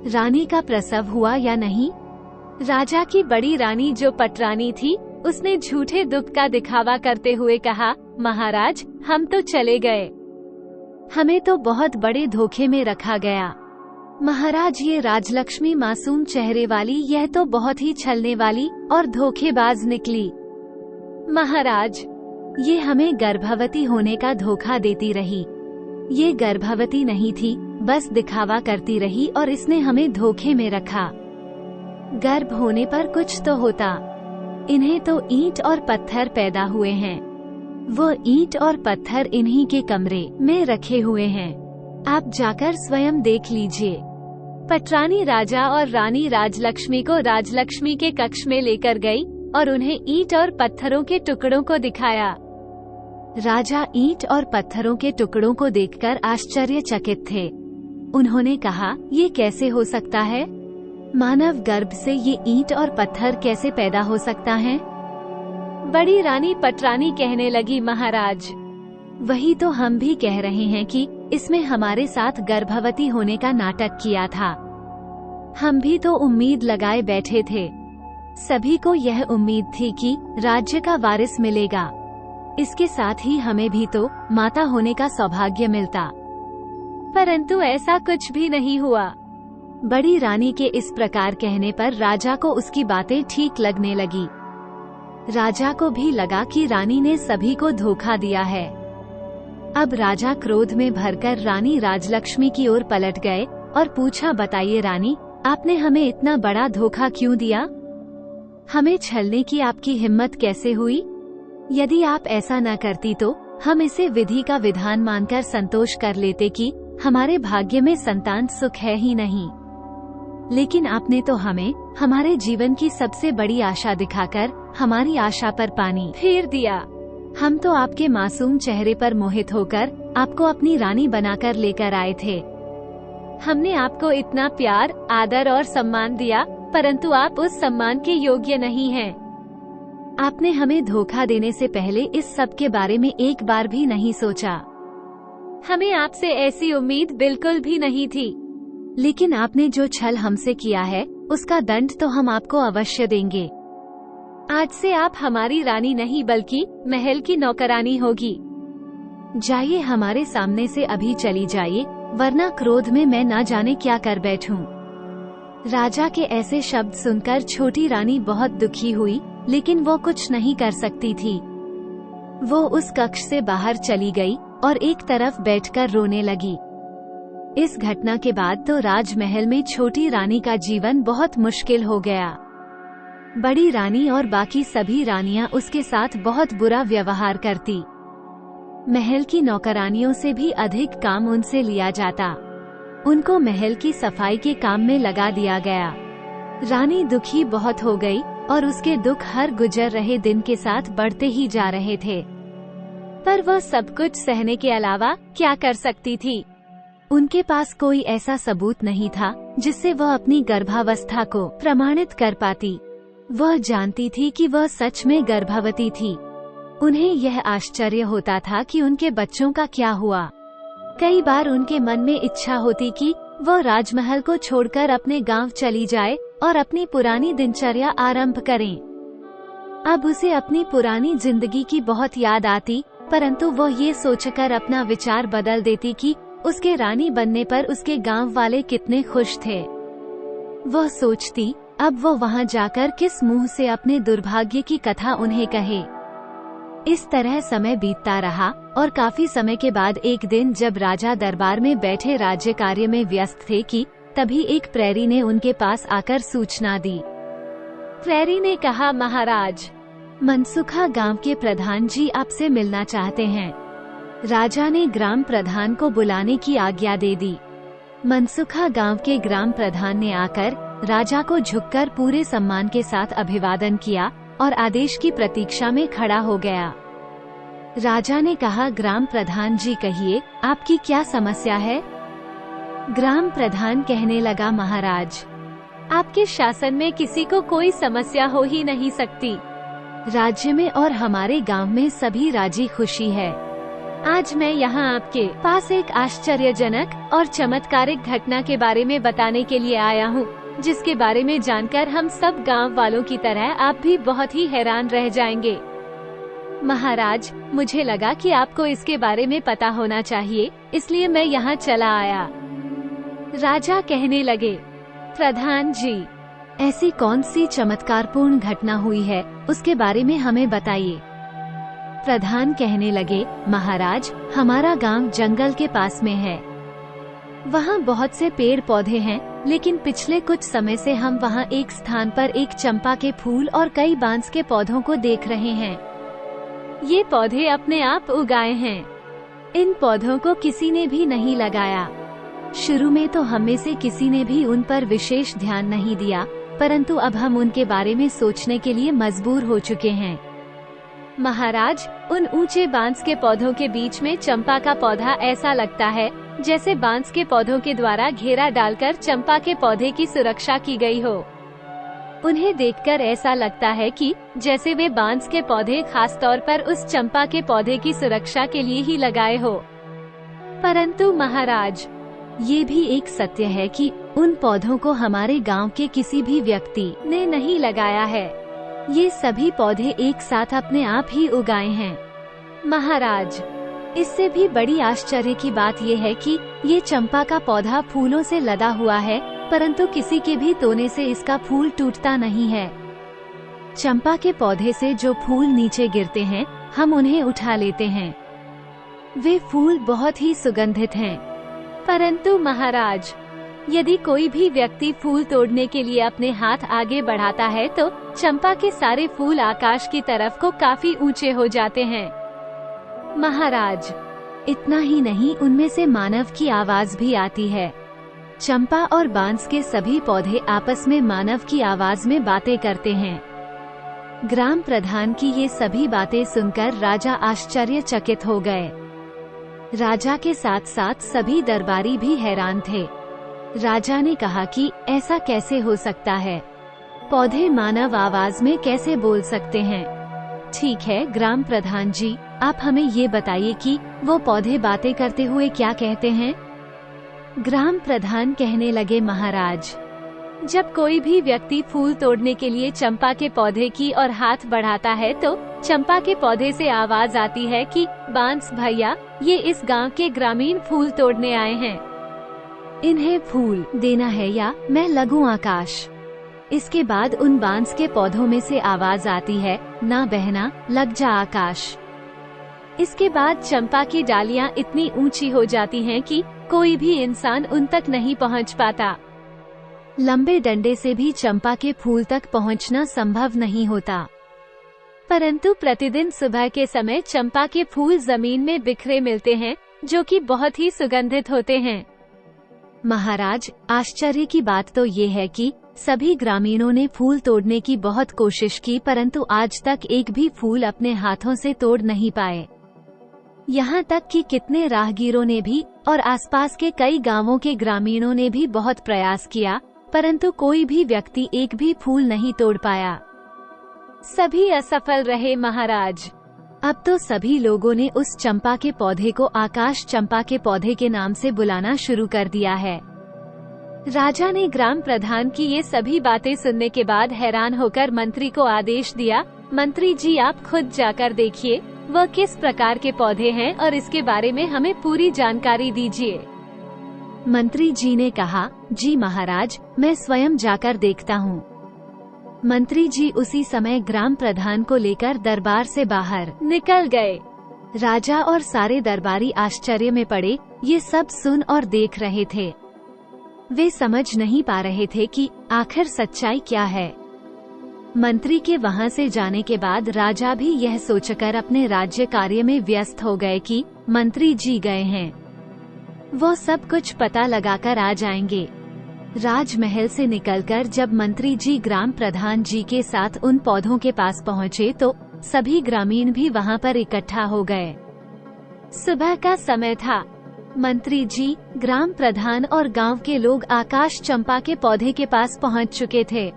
रानी का प्रसव हुआ या नहीं? राजा की बड़ी रानी जो पटरानी थी, उसने झूठे दुख का दिखावा करते हुए कहा, महाराज, हम तो चले गए, हमें तो बहुत बड़े धोखे में रखा गया। महाराज, ये राजलक्ष्मी मासूम चेहरे वाली, यह तो बहुत ही छलने वाली और धोखेबाज निकली। महाराज, ये हमें गर्भवती होने का धोखा देती रही। ये गर्भवती नहीं थी, बस दिखावा करती रही और इसने हमें धोखे में रखा। गर्भ होने पर कुछ तो होता। इन्हें तो ईंट और पत्थर पैदा हुए हैं। वो ईंट और पत्थर इन्हीं के कमरे में रखे हुए हैं। आप जाकर स्वयं देख लीजिए। पटरानी राजा और रानी राजलक्ष्मी को राजलक्ष्मी के कक्ष में लेकर गई और उन्हें ईंट और पत्थरों के टुकड़ों को दिखाया। राजा ईंट और पत्थरों के टुकड़ों को देखकर आश्चर्यचकित थे। उन्होंने कहा, ये कैसे हो सकता है? मानव गर्भ से ये ईंट और पत्थर कैसे पैदा हो सकता है? बड़ी रानी पटरानी कहने लगी, महाराज, वही तो हम भी कह रहे हैं कि इसमें हमारे साथ गर्भवती होने का नाटक किया था। हम भी तो उम्मीद लगाए बैठे थे। सभी को यह उम्मीद थी कि राज्य का वारिस मिलेगा। इसके साथ ही हमें भी तो माता होने का सौभाग्य मिलता। परंतु ऐसा कुछ भी नहीं हुआ। बड़ी रानी के इस प्रकार कहने पर राजा को उसकी बातें ठीक लगने लगी। राजा को भी लगा कि रानी ने सभी को धोखा दिया है। अब राजा क्रोध में भरकर रानी राजलक्ष्मी की ओर पलट गए और पूछा, बताइए रानी, आपने हमें इतना बड़ा धोखा क्यों दिया? हमें छलने की आपकी हिम्मत कैसे हुई? यदि आप ऐसा न करती तो हम इसे विधि का विधान मानकर संतोष कर लेते कि हमारे भाग्य में संतान सुख है ही नहीं। लेकिन आपने तो हमें हमारे जीवन की सबसे बड़ी आशा दिखाकर हमारी आशा पर पानी फेर दिया। हम तो आपके मासूम चेहरे पर मोहित होकर आपको अपनी रानी बनाकर लेकर आए थे। हमने आपको इतना प्यार, आदर और सम्मान दिया, परंतु आप उस सम्मान के योग्य नहीं हैं। आपने हमें धोखा देने से पहले इस सब के बारे में एक बार भी नहीं सोचा। हमें आपसे ऐसी उम्मीद बिल्कुल भी नहीं थी। लेकिन आपने जो छल हमसे किया है, उसका दंड तो हम आपको अवश्य देंगे। आज से आप हमारी रानी नहीं बल्कि महल की नौकरानी होगी। जाइए, हमारे सामने से अभी चली जाइए, वरना क्रोध में मैं ना जाने क्या कर बैठूं। राजा के ऐसे शब्द सुनकर छोटी रानी बहुत दुखी हुई, लेकिन वो कुछ नहीं कर सकती थी। वो उस कक्ष से बाहर चली गई और एक तरफ बैठकर रोने लगी। इस घटना के बाद तो राजमहल में छोटी रानी का जीवन बहुत मुश्किल हो गया। बड़ी रानी और बाकी सभी रानियां उसके साथ बहुत बुरा व्यवहार करती। महल की नौकरानियों से भी अधिक काम उनसे लिया जाता। उनको महल की सफाई के काम में लगा दिया गया। रानी दुखी बहुत हो गई और उसके दुख हर गुजर रहे दिन के साथ बढ़ते ही जा रहे थे। पर वह सब कुछ सहने के अलावा क्या कर सकती थी? उनके पास कोई ऐसा सबूत नहीं था जिससे वह अपनी गर्भावस्था को प्रमाणित कर पाती। वह जानती थी कि वह सच में गर्भवती थी। उन्हें यह आश्चर्य होता था कि उनके बच्चों का क्या हुआ। कई बार उनके मन में इच्छा होती कि वह राजमहल को छोड़कर अपने गांव चली जाए और अपनी पुरानी दिनचर्या आरंभ करें। अब उसे अपनी पुरानी जिंदगी की बहुत याद आती, परंतु वह ये सोचकर अपना विचार बदल देती कि उसके रानी बनने पर उसके गांव वाले कितने खुश थे। वह सोचती, अब वो वहां जाकर किस मुंह से अपने दुर्भाग्य की कथा उन्हें कहे। इस तरह समय बीतता रहा और काफी समय के बाद एक दिन जब राजा दरबार में बैठे राज्य कार्य में व्यस्त थे कि तभी एक प्रहरी ने उनके पास आकर सूचना दी। प्रहरी ने कहा, महाराज, मनसुखा गांव के प्रधान जी आपसे मिलना चाहते हैं। राजा ने ग्राम प्रधान को बुलाने की आज्ञा दे दी। मनसुखा गांव के ग्राम प्रधान ने आकर राजा को झुककर पूरे सम्मान के साथ अभिवादन किया और आदेश की प्रतीक्षा में खड़ा हो गया। राजा ने कहा, ग्राम प्रधान जी कहिए, आपकी क्या समस्या है? ग्राम प्रधान कहने लगा, महाराज, आपके शासन में किसी को कोई समस्या हो ही नहीं सकती। राज्य में और हमारे गांव में सभी राजी खुशी है। आज मैं यहाँ आपके पास एक आश्चर्यजनक और चमत्कारिक घटना के बारे में बताने के लिए आया हूँ, जिसके बारे में जानकर हम सब गांव वालों की तरह आप भी बहुत ही हैरान रह जाएंगे। महाराज, मुझे लगा कि आपको इसके बारे में पता होना चाहिए, इसलिए मैं यहाँ चला आया। राजा कहने लगे, प्रधान जी, ऐसी कौन सी चमत्कारपूर्ण घटना हुई है, उसके बारे में हमें बताइए। प्रधान कहने लगे, महाराज, हमारा गांव जंगल के पास में है। वहाँ बहुत से पेड़ पौधे हैं, लेकिन पिछले कुछ समय से हम वहाँ एक स्थान पर एक चंपा के फूल और कई बांस के पौधों को देख रहे हैं। ये पौधे अपने आप उगाए हैं। इन पौधों को किसी ने भी नहीं लगाया। शुरू में तो हम में से किसी ने भी उन पर विशेष ध्यान नहीं दिया, परंतु अब हम उनके बारे में सोचने के लिए मजबूर हो चुके हैं। महाराज, उन ऊंचे बांस के पौधों के बीच में चंपा का पौधा ऐसा लगता है जैसे बांस के पौधों के द्वारा घेरा डालकर चंपा के पौधे की सुरक्षा की गई हो। उन्हें देखकर ऐसा लगता है कि जैसे वे बांस के पौधे खास तौर पर उस चंपा के पौधे की सुरक्षा के लिए ही लगाए हो। परंतु महाराज, ये भी एक सत्य है कि उन पौधों को हमारे गांव के किसी भी व्यक्ति ने नहीं लगाया है। ये सभी पौधे एक साथ अपने आप ही उगाए हैं। महाराज, इससे भी बड़ी आश्चर्य की बात ये है कि ये चंपा का पौधा फूलों से लदा हुआ है, परंतु किसी के भी तोड़ने से इसका फूल टूटता नहीं है। चंपा के पौधे से जो फूल नीचे गिरते हैं, हम उन्हें उठा लेते हैं। वे फूल बहुत ही सुगंधित हैं। परंतु महाराज, यदि कोई भी व्यक्ति फूल तोड़ने के लिए अपने हाथ आगे बढ़ाता है तो चंपा के सारे फूल आकाश की तरफ को काफी ऊंचे हो जाते हैं। महाराज, इतना ही नहीं, उनमें से मानव की आवाज भी आती है। चंपा और बांस के सभी पौधे आपस में मानव की आवाज में बातें करते हैं। ग्राम प्रधान की ये सभी बातें सुनकर राजा आश्चर्यचकित हो गए। राजा के साथ साथ सभी दरबारी भी हैरान थे। राजा ने कहा कि ऐसा कैसे हो सकता है? पौधे मानव आवाज में कैसे बोल सकते हैं? ठीक है ग्राम प्रधान जी, आप हमें ये बताइए कि वो पौधे बातें करते हुए क्या कहते हैं? ग्राम प्रधान कहने लगे, महाराज, जब कोई भी व्यक्ति फूल तोड़ने के लिए चंपा के पौधे की और हाथ बढ़ाता है तो चंपा के पौधे से आवाज आती है कि बांस भैया, ये इस गांव के ग्रामीण फूल तोड़ने आए हैं। इन्हें फूल देना है या मैं लगूं आकाश। इसके बाद उन बांस के पौधों में से आवाज आती है, ना बहना, लग जा आकाश। इसके बाद चंपा की डालियां इतनी ऊंची हो जाती हैं कि कोई भी इंसान उन तक नहीं पहुंच पाता। लंबे डंडे से भी चंपा के फूल तक पहुंचना संभव नहीं होता। परंतु प्रतिदिन सुबह के समय चंपा के फूल जमीन में बिखरे मिलते हैं, जो कि बहुत ही सुगंधित होते हैं। महाराज, आश्चर्य की बात तो ये है कि सभी ग्रामीणों ने फूल तोड़ने की बहुत कोशिश की, परंतु आज तक एक भी फूल अपने हाथों से तोड़ नहीं पाए। यहाँ तक कि कितने राहगीरों ने भी और आसपास के कई गांवों के ग्रामीणों ने भी बहुत प्रयास किया, परंतु कोई भी व्यक्ति एक भी फूल नहीं तोड़ पाया। सभी असफल रहे महाराज। अब तो सभी लोगों ने उस चंपा के पौधे को आकाश चंपा के पौधे के नाम से बुलाना शुरू कर दिया है। राजा ने ग्राम प्रधान की ये सभी बातें सुनने के बाद हैरान होकर मंत्री को आदेश दिया, मंत्री जी, आप खुद जाकर देखिए वह किस प्रकार के पौधे हैं और इसके बारे में हमें पूरी जानकारी दीजिए। मंत्री जी ने कहा, जी महाराज, मैं स्वयं जाकर देखता हूँ। मंत्री जी उसी समय ग्राम प्रधान को लेकर दरबार से बाहर निकल गए। राजा और सारे दरबारी आश्चर्य में पड़े, ये सब सुन और देख रहे थे। वे समझ नहीं पा रहे थे कि आखिर सच्चाई क्या है। मंत्री के वहां से जाने के बाद राजा भी यह सोचकर अपने राज्य कार्य में व्यस्त हो गए कि मंत्री जी गए हैं, वो सब कुछ पता लगाकर आ जाएंगे। राजमहल से निकलकर जब मंत्री जी ग्राम प्रधान जी के साथ उन पौधों के पास पहुँचे तो सभी ग्रामीण भी वहाँ पर इकट्ठा हो गए। सुबह का समय था। मंत्री जी, ग्राम प्रधान और गांव के लोग आकाश चंपा के पौधे के पास पहुँच चुके थे।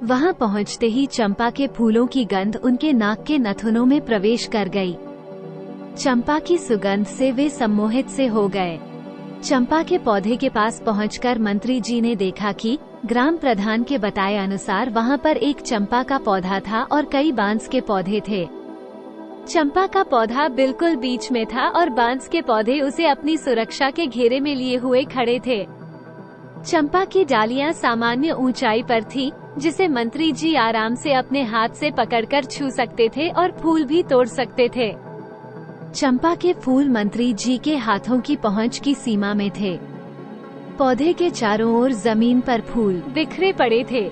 वहां पहुंचते ही चंपा के फूलों की गंध उनके नाक के नथुनों में प्रवेश कर गई। चंपा की सुगंध से वे सम्मोहित से हो गए। चंपा के पौधे के पास पहुंचकर मंत्री जी ने देखा कि ग्राम प्रधान के बताए अनुसार वहां पर एक चंपा का पौधा था और कई बांस के पौधे थे। चंपा का पौधा बिल्कुल बीच में था और बांस के पौधे उसे अपनी सुरक्षा के घेरे में लिए हुए खड़े थे। चंपा की डालियां सामान्य ऊंचाई पर थी, जिसे मंत्री जी आराम से अपने हाथ से पकड़कर छू सकते थे और फूल भी तोड़ सकते थे। चंपा के फूल मंत्री जी के हाथों की पहुंच की सीमा में थे। पौधे के चारों ओर जमीन पर फूल बिखरे पड़े थे।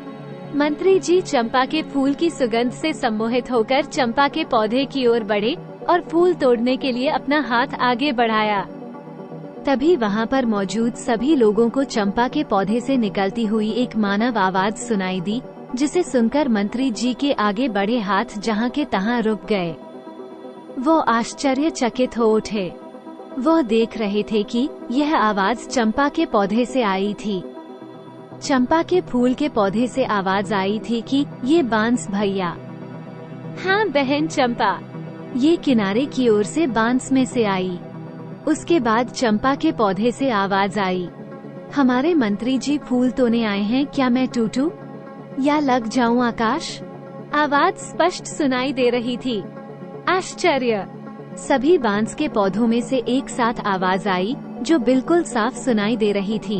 मंत्री जी चंपा के फूल की सुगंध से सम्मोहित होकर चंपा के पौधे की ओर बढ़े और फूल तोड़ने के लिए अपना हाथ आगे बढ़ाया। तभी वहां पर मौजूद सभी लोगों को चंपा के पौधे से निकलती हुई एक मानव आवाज सुनाई दी, जिसे सुनकर मंत्री जी के आगे बढ़े हाथ जहां के तहां रुक गए। वो आश्चर्यचकित हो उठे। वो देख रहे थे कि यह आवाज चंपा के पौधे से आई थी। चंपा के फूल के पौधे से आवाज आई थी कि ये बांस भैया। हाँ बहन चंपा, ये किनारे की ओर से बांस में से आई। उसके बाद चंपा के पौधे से आवाज आई, हमारे मंत्री जी फूल तोड़ने आए हैं, क्या मैं टूटूं या लग जाऊं आकाश? आवाज स्पष्ट सुनाई दे रही थी। आश्चर्य! सभी बांस के पौधों में से एक साथ आवाज आई जो बिल्कुल साफ सुनाई दे रही थी।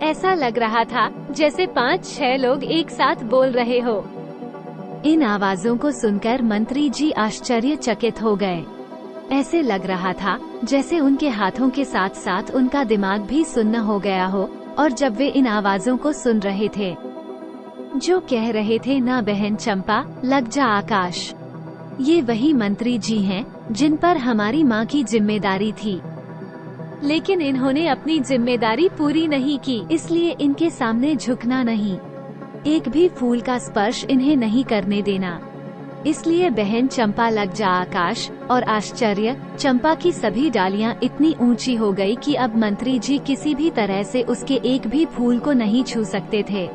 ऐसा लग रहा था जैसे 5-6 लोग एक साथ बोल रहे हो। इन आवाजों को सुनकर मंत्री जी आश्चर्यचकित हो गए। ऐसे लग रहा था जैसे उनके हाथों के साथ साथ उनका दिमाग भी सुन्न हो गया हो, और जब वे इन आवाजों को सुन रहे थे जो कह रहे थे, ना बहन चंपा लग जा आकाश, ये वही मंत्री जी हैं जिन पर हमारी माँ की जिम्मेदारी थी। लेकिन इन्होंने अपनी जिम्मेदारी पूरी नहीं की, इसलिए इनके सामने झुकना नहीं, एक भी फूल का स्पर्श इन्हें नहीं करने देना। इसलिए बहन चंपा लग जा आकाश। और आश्चर्य, चंपा की सभी डालियां इतनी ऊंची हो गई कि अब मंत्री जी किसी भी तरह से उसके एक भी फूल को नहीं छू सकते थे।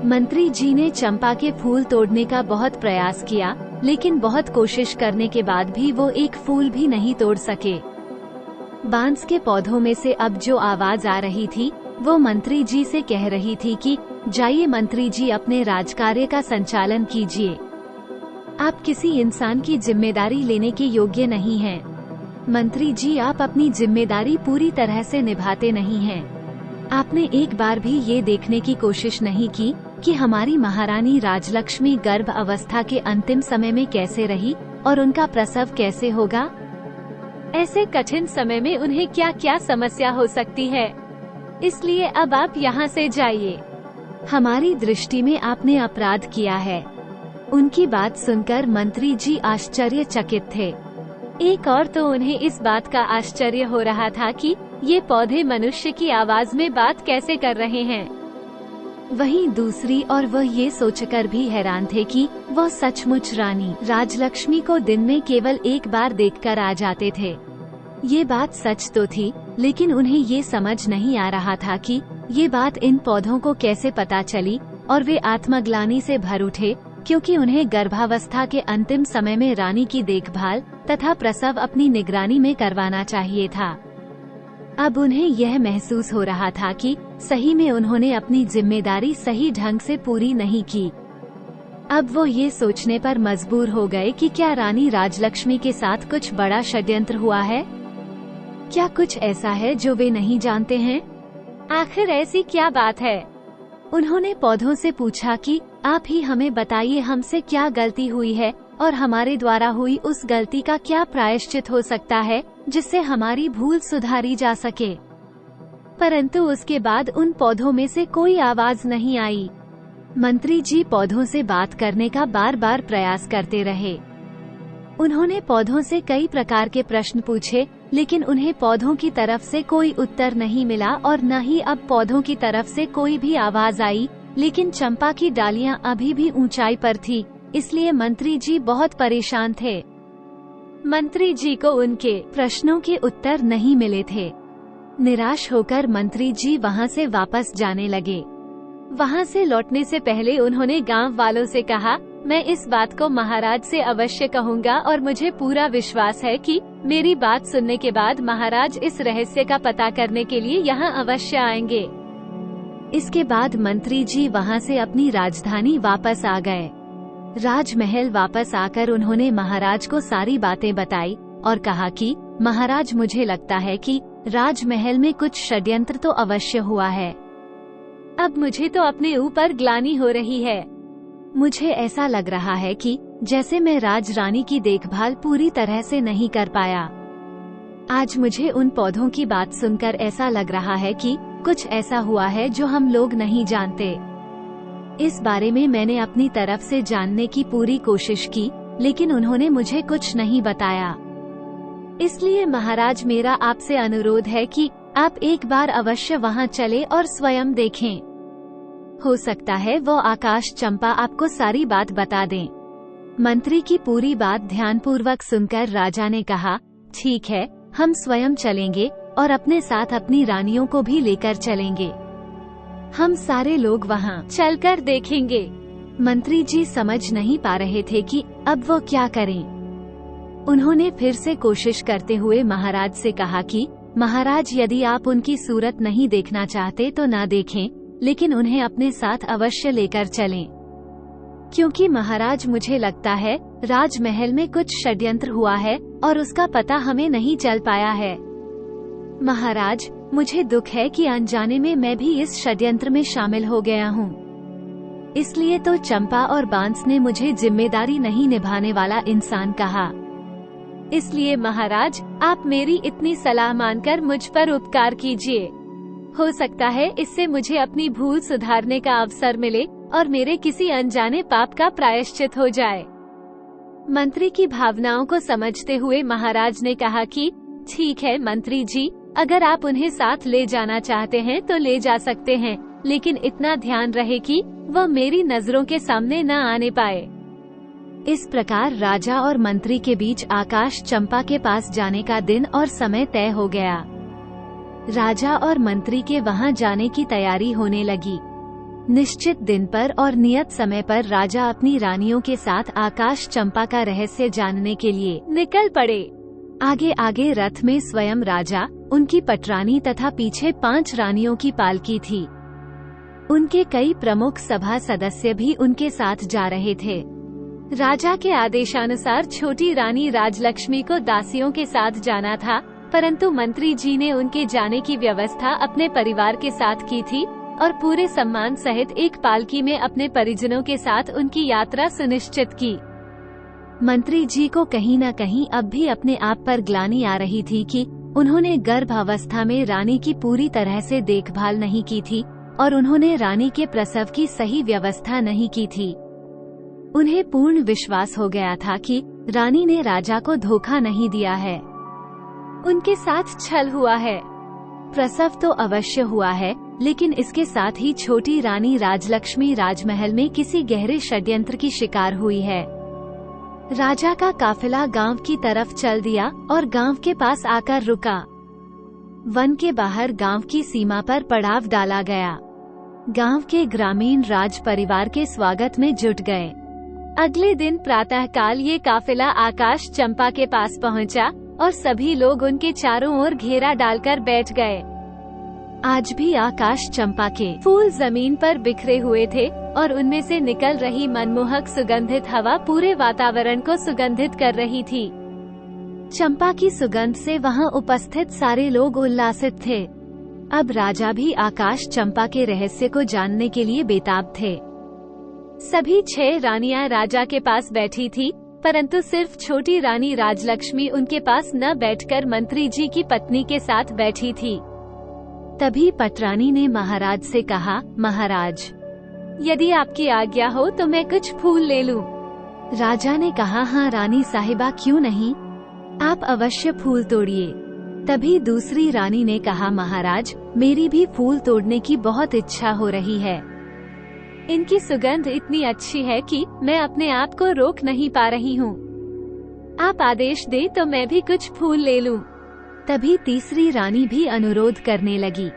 मंत्री जी ने चंपा के फूल तोड़ने का बहुत प्रयास किया, लेकिन बहुत कोशिश करने के बाद भी वो एक फूल भी नहीं तोड़ सके। बांस के पौधों में से अब जो आवाज आ रही थी वो मंत्री जी से कह रही थी कि जाइए मंत्री जी, अपने राजकार्य का संचालन कीजिए। आप किसी इंसान की जिम्मेदारी लेने के योग्य नहीं हैं। मंत्री जी, आप अपनी जिम्मेदारी पूरी तरह से निभाते नहीं हैं। आपने एक बार भी ये देखने की कोशिश नहीं की कि हमारी महारानी राजलक्ष्मी गर्भ अवस्था के अंतिम समय में कैसे रही और उनका प्रसव कैसे होगा। ऐसे कठिन समय में उन्हें क्या क्या समस्या हो सकती है। इसलिए अब आप यहाँ से जाइए। हमारी दृष्टि में आपने अपराध किया है। उनकी बात सुनकर मंत्री जी आश्चर्यचकित थे। एक और तो उन्हें इस बात का आश्चर्य हो रहा था कि ये पौधे मनुष्य की आवाज में बात कैसे कर रहे हैं। वहीं दूसरी और वह ये सोचकर भी हैरान थे कि वह सचमुच रानी राजलक्ष्मी को दिन में केवल एक बार देखकर आ जाते थे। ये बात सच तो थी, लेकिन उन्हें ये समझ नहीं आ रहा था कि ये बात इन पौधों को कैसे पता चली, और वे आत्मग्लानि से भर उठे क्योंकि उन्हें गर्भावस्था के अंतिम समय में रानी की देखभाल तथा प्रसव अपनी निगरानी में करवाना चाहिए था। अब उन्हें यह महसूस हो रहा था कि सही में उन्होंने अपनी जिम्मेदारी सही ढंग से पूरी नहीं की। अब वो ये सोचने पर मजबूर हो गए कि क्या रानी राजलक्ष्मी के साथ कुछ बड़ा षड्यंत्र हुआ है। क्या कुछ ऐसा है जो वे नहीं जानते हैं? आखिर ऐसी क्या बात है? उन्होंने पौधों से पूछा कि आप ही हमें बताइए, हमसे क्या गलती हुई है और हमारे द्वारा हुई उस गलती का क्या प्रायश्चित हो सकता है जिससे हमारी भूल सुधारी जा सके। परंतु उसके बाद उन पौधों में से कोई आवाज नहीं आई। मंत्री जी पौधों से बात करने का बार बार प्रयास करते रहे। उन्होंने पौधों से कई प्रकार के प्रश्न पूछे, लेकिन उन्हें पौधों की तरफ से कोई उत्तर नहीं मिला और न ही अब पौधों की तरफ से कोई भी आवाज आई। लेकिन चंपा की डालियां अभी भी ऊंचाई पर थी, इसलिए मंत्री जी बहुत परेशान थे। मंत्री जी को उनके प्रश्नों के उत्तर नहीं मिले थे। निराश होकर मंत्री जी वहां से वापस जाने लगे। वहां से लौटने से पहले उन्होंने गांव वालों से कहा, मैं इस बात को महाराज से अवश्य कहूँगा और मुझे पूरा विश्वास है कि मेरी बात सुनने के बाद महाराज इस रहस्य का पता करने के लिए यहाँ अवश्य आएंगे। इसके बाद मंत्री जी वहाँ से अपनी राजधानी वापस आ गए। राजमहल वापस आकर उन्होंने महाराज को सारी बातें बताई और कहा कि महाराज, मुझे लगता है कि राजमहल में कुछ षड्यंत्र तो अवश्य हुआ है। अब मुझे तो अपने ऊपर ग्लानि हो रही है। मुझे ऐसा लग रहा है कि जैसे मैं राज रानी की देखभाल पूरी तरह से नहीं कर पाया। आज मुझे उन पौधों की बात सुनकर ऐसा लग रहा है कि कुछ ऐसा हुआ है जो हम लोग नहीं जानते। इस बारे में मैंने अपनी तरफ से जानने की पूरी कोशिश की, लेकिन उन्होंने मुझे कुछ नहीं बताया। इसलिए महाराज, मेरा आपसे अनुरोध है कि आप एक बार अवश्य वहां चले और स्वयं देखें। हो सकता है वो आकाश चंपा आपको सारी बात बता दें। मंत्री की पूरी बात ध्यानपूर्वक सुनकर राजा ने कहा, ठीक है, हम स्वयं चलेंगे और अपने साथ अपनी रानियों को भी लेकर चलेंगे। हम सारे लोग वहां चलकर देखेंगे। मंत्री जी समझ नहीं पा रहे थे कि अब वो क्या करें। उन्होंने फिर से कोशिश करते हुए महाराज से कहा कि महाराज, यदि आप उनकी सूरत नहीं देखना चाहते तो ना देखें, लेकिन उन्हें अपने साथ अवश्य लेकर चलें। क्योंकि महाराज, मुझे लगता है राजमहल में कुछ षड्यंत्र हुआ है और उसका पता हमें नहीं चल पाया है। महाराज, मुझे दुख है कि अनजाने में मैं भी इस षड्यंत्र में शामिल हो गया हूँ। इसलिए तो चंपा और बांस ने मुझे जिम्मेदारी नहीं निभाने वाला इंसान कहा। इसलिए महाराज, आप मेरी इतनी सलाह मानकर मुझ पर उपकार कीजिए। हो सकता है इससे मुझे अपनी भूल सुधारने का अवसर मिले और मेरे किसी अनजाने पाप का प्रायश्चित हो जाए। मंत्री की भावनाओं को समझते हुए महाराज ने कहा कि ठीक है मंत्री जी, अगर आप उन्हें साथ ले जाना चाहते हैं तो ले जा सकते हैं, लेकिन इतना ध्यान रहे कि वह मेरी नजरों के सामने न आने पाए। इस प्रकार राजा और मंत्री के बीच आकाश चंपा के पास जाने का दिन और समय तय हो गया। राजा और मंत्री के वहां जाने की तैयारी होने लगी। निश्चित दिन पर और नियत समय पर राजा अपनी रानियों के साथ आकाश चंपा का रहस्य जानने के लिए निकल पड़े। आगे आगे रथ में स्वयं राजा, उनकी पटरानी तथा पीछे 5 रानियों की पालकी थी। उनके कई प्रमुख सभा सदस्य भी उनके साथ जा रहे थे। राजा के आदेशानुसार छोटी रानी राजलक्ष्मी को दासियों के साथ जाना था, परंतु मंत्री जी ने उनके जाने की व्यवस्था अपने परिवार के साथ की थी और पूरे सम्मान सहित एक पालकी में अपने परिजनों के साथ उनकी यात्रा सुनिश्चित की। मंत्री जी को कहीं न कहीं अब भी अपने आप पर ग्लानि आ रही थी कि उन्होंने गर्भावस्था में रानी की पूरी तरह से देखभाल नहीं की थी और उन्होंने रानी के प्रसव की सही व्यवस्था नहीं की थी। उन्हें पूर्ण विश्वास हो गया था कि रानी ने राजा को धोखा नहीं दिया है, उनके साथ छल हुआ है। प्रसव तो अवश्य हुआ है, लेकिन इसके साथ ही छोटी रानी राजलक्ष्मी राजमहल में किसी गहरे षड्यंत्र की शिकार हुई है। राजा का काफिला गांव की तरफ चल दिया और गांव के पास आकर रुका। वन के बाहर गांव की सीमा पर पड़ाव डाला गया। गांव के ग्रामीण राज परिवार के स्वागत में जुट गए। अगले दिन प्रातःकाल ये काफिला आकाश चंपा के पास पहुंचा और सभी लोग उनके चारों ओर घेरा डालकर बैठ गए। आज भी आकाश चंपा के फूल जमीन पर बिखरे हुए थे और उनमें से निकल रही मनमोहक सुगंधित हवा पूरे वातावरण को सुगंधित कर रही थी। चंपा की सुगंध से वहां उपस्थित सारे लोग उल्लासित थे। अब राजा भी आकाश चंपा के रहस्य को जानने के लिए बेताब थे। सभी 6 रानियां राजा के पास बैठी थी, परंतु सिर्फ छोटी रानी राजलक्ष्मी उनके पास न बैठकर मंत्री जी की पत्नी के साथ बैठी थी। तभी पटरानी ने महाराज से कहा, महाराज, यदि आपकी आज्ञा हो तो मैं कुछ फूल ले लूं। राजा ने कहा, हाँ रानी साहिबा, क्यों नहीं, आप अवश्य फूल तोड़िए। तभी दूसरी रानी ने कहा, महाराज, मेरी भी फूल तोड़ने की बहुत इच्छा हो रही है। इनकी सुगंध इतनी अच्छी है कि मैं अपने आप को रोक नहीं पा रही हूँ। आप आदेश दे तो मैं भी कुछ फूल ले लूं। तभी तीसरी रानी भी अनुरोध करने लगी।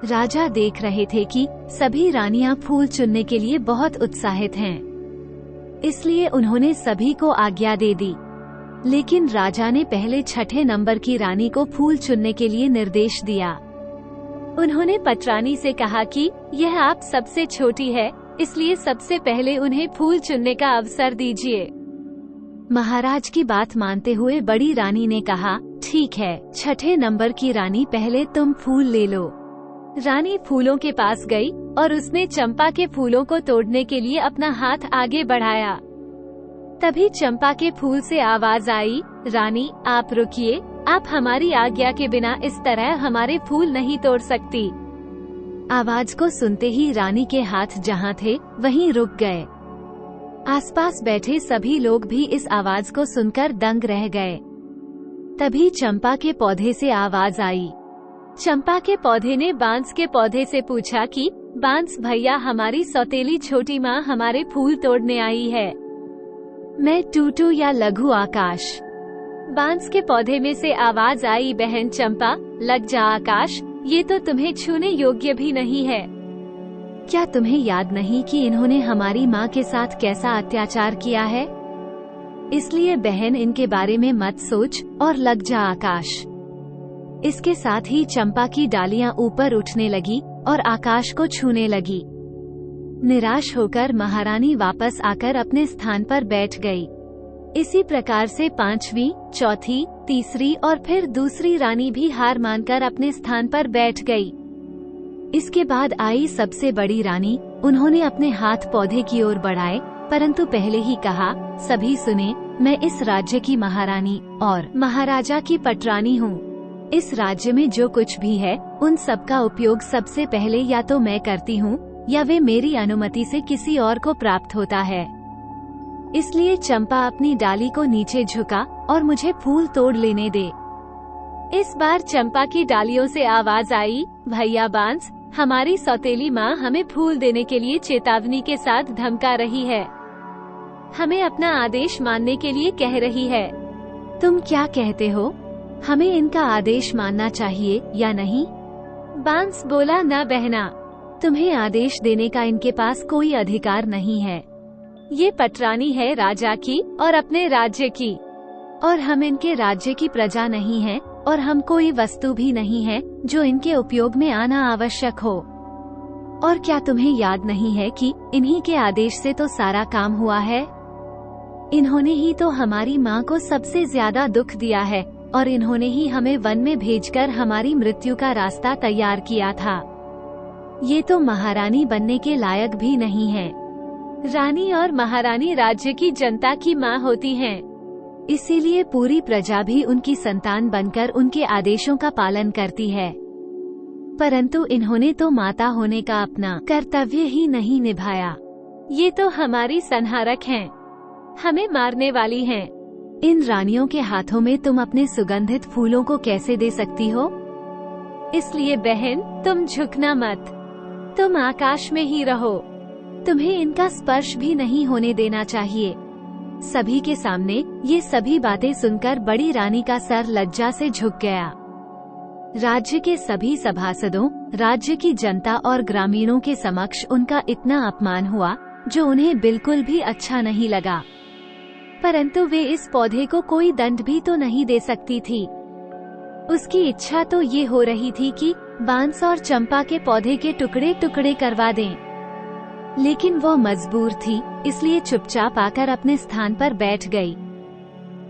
राजा देख रहे थे कि सभी रानियां फूल चुनने के लिए बहुत उत्साहित हैं। इसलिए उन्होंने सभी को आज्ञा दे दी। लेकिन राजा ने पहले छठे नंबर की रानी को फूल चुनने के लिए निर्देश दिया। उन्होंने पटरानी से कहा कि यह आप सबसे छोटी है, इसलिए सबसे पहले उन्हें फूल चुनने का अवसर दीजिए। महाराज की बात मानते हुए बड़ी रानी ने कहा, ठीक है, छठे नंबर की रानी पहले तुम फूल ले लो। रानी फूलों के पास गई और उसने चंपा के फूलों को तोड़ने के लिए अपना हाथ आगे बढ़ाया। तभी चंपा के फूल से आवाज आई, रानी आप रुकिए, आप हमारी आज्ञा के बिना इस तरह हमारे फूल नहीं तोड़ सकती। आवाज को सुनते ही रानी के हाथ जहाँ थे वहीं रुक गए। आसपास बैठे सभी लोग भी इस आवाज को सुनकर दंग रह गए। तभी चंपा के पौधे से आवाज आई। चंपा के पौधे ने बांस के पौधे से पूछा कि बांस भैया, हमारी सौतेली छोटी माँ हमारे फूल तोड़ने आई है। मैं टूटू या लघु आकाश। बांस के पौधे में से आवाज आई, बहन चंपा लग जा आकाश, ये तो तुम्हें छूने योग्य भी नहीं है। क्या तुम्हें याद नहीं कि इन्होंने हमारी माँ के साथ कैसा अत्याचार किया है? इसलिए बहन इनके बारे में मत सोच और लग जा आकाश। इसके साथ ही चंपा की डालियां ऊपर उठने लगी और आकाश को छूने लगी। निराश होकर महारानी वापस आकर अपने स्थान पर बैठ गई। इसी प्रकार से पांचवी, चौथी, तीसरी और फिर दूसरी रानी भी हार मानकर अपने स्थान पर बैठ गई। इसके बाद आई सबसे बड़ी रानी। उन्होंने अपने हाथ पौधे की ओर बढ़ाए, परंतु पहले ही कहा, सभी सुने, मैं इस राज्य की महारानी और महाराजा की पटरानी हूँ। इस राज्य में जो कुछ भी है उन सब का उपयोग सबसे पहले या तो मैं करती हूँ या वे मेरी अनुमति से किसी और को प्राप्त होता है। इसलिए चंपा अपनी डाली को नीचे झुका और मुझे फूल तोड़ लेने दे। इस बार चंपा की डालियों से आवाज आई, भैया बांस, हमारी सौतेली माँ हमें फूल देने के लिए चेतावनी के साथ धमका रही है। हमें अपना आदेश मानने के लिए कह रही है। तुम क्या कहते हो? हमें इनका आदेश मानना चाहिए या नहीं? बांस बोला, न बहना, तुम्हें आदेश देने का इनके पास कोई अधिकार नहीं है। ये पटरानी है राजा की और अपने राज्य की, और हम इनके राज्य की प्रजा नहीं हैं और हम कोई वस्तु भी नहीं है जो इनके उपयोग में आना आवश्यक हो। और क्या तुम्हें याद नहीं है कि इन्हीं के आदेश से तो सारा काम हुआ है? इन्होंने ही तो हमारी माँ को सबसे ज्यादा दुख दिया है और इन्होंने ही हमें वन में भेजकर हमारी मृत्यु का रास्ता तैयार किया था। ये तो महारानी बनने के लायक भी नहीं है। रानी और महारानी राज्य की जनता की माँ होती हैं। इसीलिए पूरी प्रजा भी उनकी संतान बनकर उनके आदेशों का पालन करती है। परंतु इन्होंने तो माता होने का अपना कर्तव्य ही नहीं निभाया। ये तो हमारी संहारक हैं, हमें मारने वाली हैं। इन रानियों के हाथों में तुम अपने सुगंधित फूलों को कैसे दे सकती हो? इसलिए बहन, तुम झुकना मत, तुम आकाश में ही रहो। तुम्हें इनका स्पर्श भी नहीं होने देना चाहिए। सभी के सामने ये सभी बातें सुनकर बड़ी रानी का सर लज्जा से झुक गया। राज्य के सभी सभासदों, राज्य की जनता और ग्रामीणों के समक्ष उनका इतना अपमान हुआ जो उन्हें बिल्कुल भी अच्छा नहीं लगा। परंतु वे इस पौधे को कोई दंड भी तो नहीं दे सकती थी। उसकी इच्छा तो ये हो रही थी कि बांस और चंपा के पौधे के टुकड़े टुकड़े करवा दें, लेकिन वो मजबूर थी, इसलिए चुपचाप आकर अपने स्थान पर बैठ गई।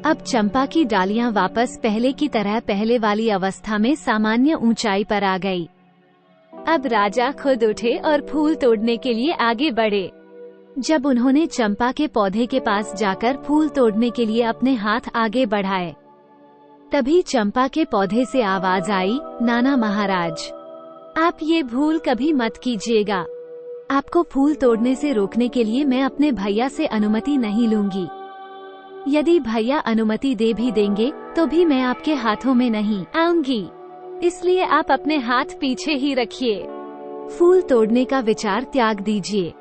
अब चंपा की डालियां वापस पहले की तरह पहले वाली अवस्था में सामान्य ऊंचाई पर आ गई। अब राजा खुद उठे और फूल तोड़ने के लिए आगे बढ़े। जब उन्होंने चंपा के पौधे के पास जाकर फूल तोड़ने के लिए अपने हाथ आगे बढ़ाए, तभी चंपा के पौधे से आवाज आई, नाना महाराज, आप ये भूल कभी मत कीजिएगा। आपको फूल तोड़ने से रोकने के लिए मैं अपने भैया से अनुमति नहीं लूंगी। यदि भैया अनुमति दे भी देंगे तो भी मैं आपके हाथों में नहीं आऊंगी। इसलिए आप अपने हाथ पीछे ही रखिए। फूल तोड़ने का विचार त्याग दीजिए।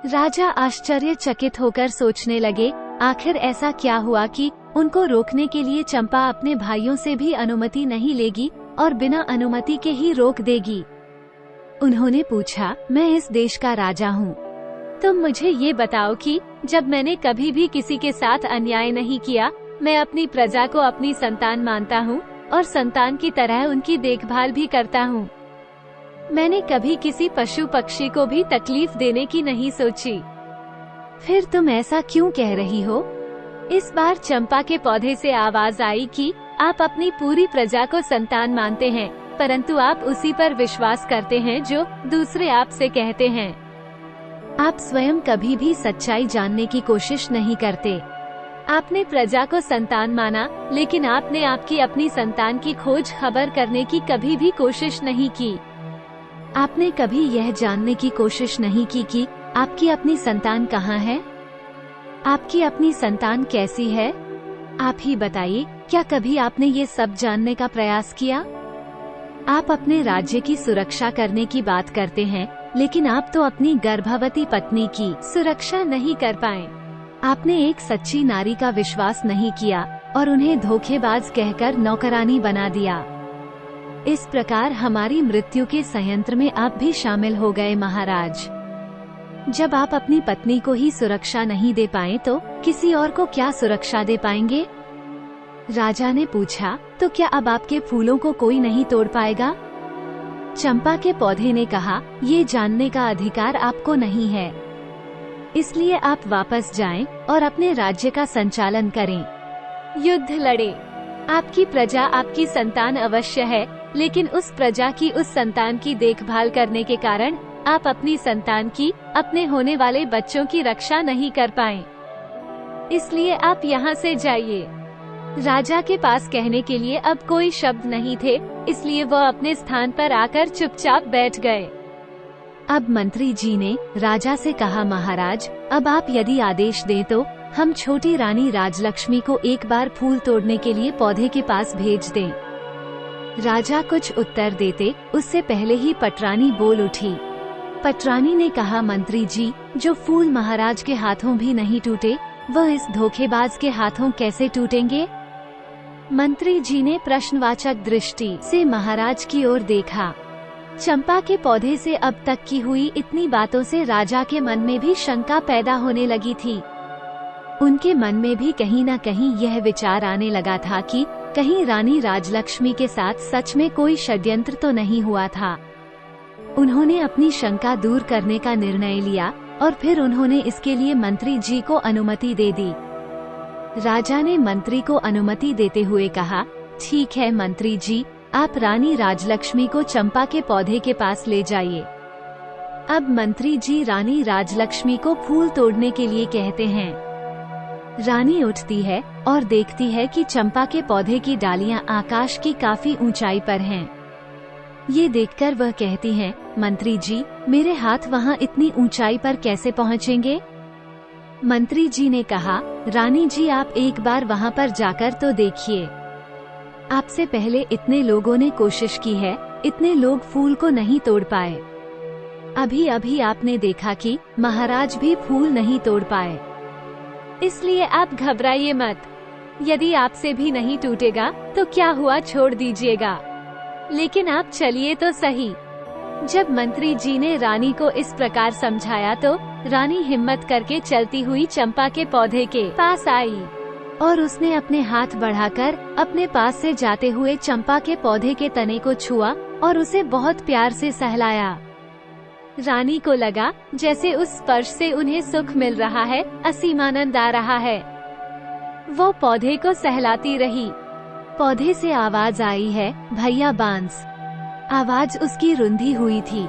राजा आश्चर्यचकित होकर सोचने लगे, आखिर ऐसा क्या हुआ कि उनको रोकने के लिए चंपा अपने भाइयों से भी अनुमति नहीं लेगी और बिना अनुमति के ही रोक देगी। उन्होंने पूछा, मैं इस देश का राजा हूँ, तुम मुझे ये बताओ कि जब मैंने कभी भी किसी के साथ अन्याय नहीं किया, मैं अपनी प्रजा को अपनी संतान मानता हूँ और संतान की तरह उनकी देखभाल भी करता हूँ। मैंने कभी किसी पशु पक्षी को भी तकलीफ देने की नहीं सोची। फिर तुम ऐसा क्यों कह रही हो? इस बार चंपा के पौधे से आवाज आई कि आप अपनी पूरी प्रजा को संतान मानते हैं, परंतु आप उसी पर विश्वास करते हैं जो दूसरे आपसे कहते हैं। आप स्वयं कभी भी सच्चाई जानने की कोशिश नहीं करते। आपने प्रजा को संतान माना, लेकिन आपने आपकी अपनी संतान की खोज खबर करने की कभी भी कोशिश नहीं की। आपने कभी यह जानने की कोशिश नहीं की कि आपकी अपनी संतान कहाँ है, आपकी अपनी संतान कैसी है। आप ही बताइए, क्या कभी आपने ये सब जानने का प्रयास किया? आप अपने राज्य की सुरक्षा करने की बात करते हैं, लेकिन आप तो अपनी गर्भवती पत्नी की सुरक्षा नहीं कर पाए। आपने एक सच्ची नारी का विश्वास नहीं किया और उन्हें धोखेबाज कहकर नौकरानी बना दिया। इस प्रकार हमारी मृत्यु के संयंत्र में आप भी शामिल हो गए महाराज। जब आप अपनी पत्नी को ही सुरक्षा नहीं दे पाए तो किसी और को क्या सुरक्षा दे पाएंगे? राजा ने पूछा, तो क्या अब आपके फूलों को कोई नहीं तोड़ पाएगा? चंपा के पौधे ने कहा, ये जानने का अधिकार आपको नहीं है, इसलिए आप वापस जाएं और अपने राज्य का संचालन करें। युद्ध लड़े। आपकी प्रजा आपकी संतान अवश्य है, लेकिन उस प्रजा की उस संतान की देखभाल करने के कारण आप अपनी संतान की, अपने होने वाले बच्चों की रक्षा नहीं कर पाए। इसलिए आप यहाँ से जाइए। राजा के पास कहने के लिए अब कोई शब्द नहीं थे, इसलिए वह अपने स्थान पर आकर चुपचाप बैठ गए। अब मंत्री जी ने राजा से कहा, महाराज, अब आप यदि आदेश दें तो हम छोटी रानी राजलक्ष्मी को एक बार फूल तोड़ने के लिए पौधे के पास भेज दें। राजा कुछ उत्तर देते उससे पहले ही पटरानी बोल उठी। पटरानी ने कहा, मंत्री जी, जो फूल महाराज के हाथों भी नहीं टूटे, वह इस धोखेबाज के हाथों कैसे टूटेंगे? मंत्री जी ने प्रश्नवाचक दृष्टि से महाराज की ओर देखा। चंपा के पौधे से अब तक की हुई इतनी बातों से राजा के मन में भी शंका पैदा होने लगी थी। उनके मन में भी कहीं न कहीं यह विचार आने लगा था कि कहीं रानी राजलक्ष्मी के साथ सच में कोई षड्यंत्र तो नहीं हुआ था। उन्होंने अपनी शंका दूर करने का निर्णय लिया और फिर उन्होंने इसके लिए मंत्री जी को अनुमति दे दी। राजा ने मंत्री को अनुमति देते हुए कहा, ठीक है मंत्री जी, आप रानी राजलक्ष्मी को चंपा के पौधे के पास ले जाइए। अब मंत्री जी रानी राजलक्ष्मी को फूल तोड़ने के लिए कहते हैं। रानी उठती है और देखती है कि चंपा के पौधे की डालियां आकाश की काफी ऊंचाई पर हैं। ये देखकर वह कहती हैं, मंत्री जी, मेरे हाथ वहाँ इतनी ऊंचाई पर कैसे पहुँचेंगे? मंत्री जी ने कहा, रानी जी, आप एक बार वहाँ पर जाकर तो देखिए। आपसे पहले इतने लोगों ने कोशिश की है, इतने लोग फूल को नहीं तोड़ पाए। अभी अभी आपने देखा कि महाराज भी फूल नहीं तोड़ पाए। इसलिए आप घबराइए मत। यदि आपसे भी नहीं टूटेगा तो क्या हुआ, छोड़ दीजिएगा, लेकिन आप चलिए तो सही। जब मंत्री जी ने रानी को इस प्रकार समझाया तो रानी हिम्मत करके चलती हुई चंपा के पौधे के पास आई और उसने अपने हाथ बढ़ाकर अपने पास से जाते हुए चंपा के पौधे के तने को छुआ और उसे बहुत प्यार से सहलाया। रानी को लगा जैसे उस स्पर्श से उन्हें सुख मिल रहा है, असीम आनंद आ रहा है। वो पौधे को सहलाती रही। पौधे से आवाज आई है, भैया बांस। आवाज उसकी रुंधी हुई थी।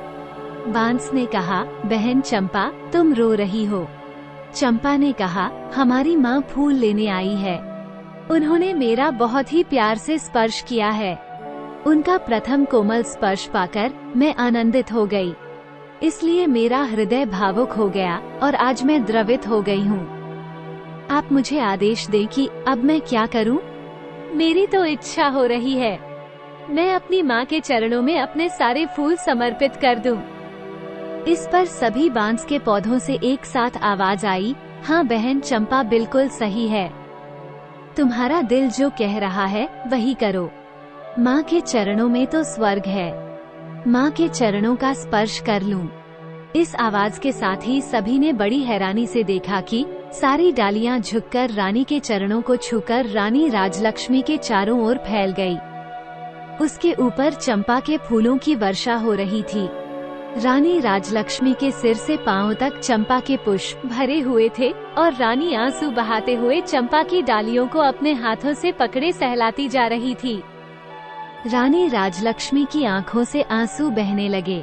बांस ने कहा, बहन चंपा, तुम रो रही हो। चंपा ने कहा, हमारी माँ फूल लेने आई है। उन्होंने मेरा बहुत ही प्यार से स्पर्श किया है। उनका प्रथम कोमल स्पर्श पाकर मैं आनंदित हो गई, इसलिए मेरा हृदय भावुक हो गया और आज मैं द्रवित हो गई हूँ। आप मुझे आदेश दें कि अब मैं क्या करूँ? मेरी तो इच्छा हो रही है, मैं अपनी माँ के चरणों में अपने सारे फूल समर्पित कर दूं। इस पर सभी बांस के पौधों से एक साथ आवाज आई, हाँ बहन चंपा, बिल्कुल सही है। तुम्हारा दिल जो कह रहा है वही करो। माँ के चरणों में तो स्वर्ग है। माँ के चरणों का स्पर्श कर लूं। इस आवाज के साथ ही सभी ने बड़ी हैरानी से देखा कि सारी डालियां झुककर रानी के चरणों को छूकर रानी राजलक्ष्मी के चारों ओर फैल गई। उसके ऊपर चंपा के फूलों की वर्षा हो रही थी। रानी राजलक्ष्मी के सिर से पांव तक चंपा के पुष्प भरे हुए थे और रानी आंसू बहाते हुए चंपा की डालियों को अपने हाथों से पकड़े सहलाती जा रही थी। रानी राजलक्ष्मी की आंखों से आंसू बहने लगे।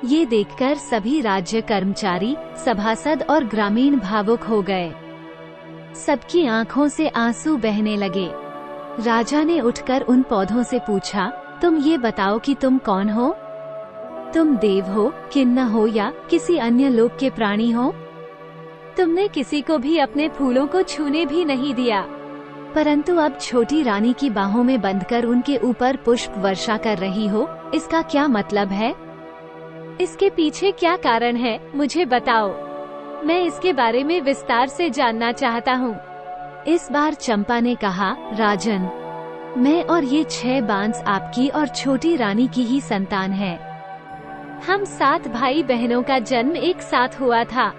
ये देखकर सभी राज्य कर्मचारी, सभासद और ग्रामीण भावुक हो गए। सबकी आंखों से आंसू बहने लगे। राजा ने उठकर उन पौधों से पूछा, तुम ये बताओ कि तुम कौन हो? तुम देव हो, किन्नर हो या किसी अन्य लोक के प्राणी हो? तुमने किसी को भी अपने फूलों को छूने भी नहीं दिया, परंतु अब छोटी रानी की बाहों में बंधकर उनके ऊपर पुष्प वर्षा कर रही हो। इसका क्या मतलब है? इसके पीछे क्या कारण है, मुझे बताओ। मैं इसके बारे में विस्तार से जानना चाहता हूँ। इस बार चंपा ने कहा, राजन, मैं और ये 6 बांस आपकी और छोटी रानी की ही संतान है। हम 7 भाई बहनों का जन्म एक साथ हुआ था।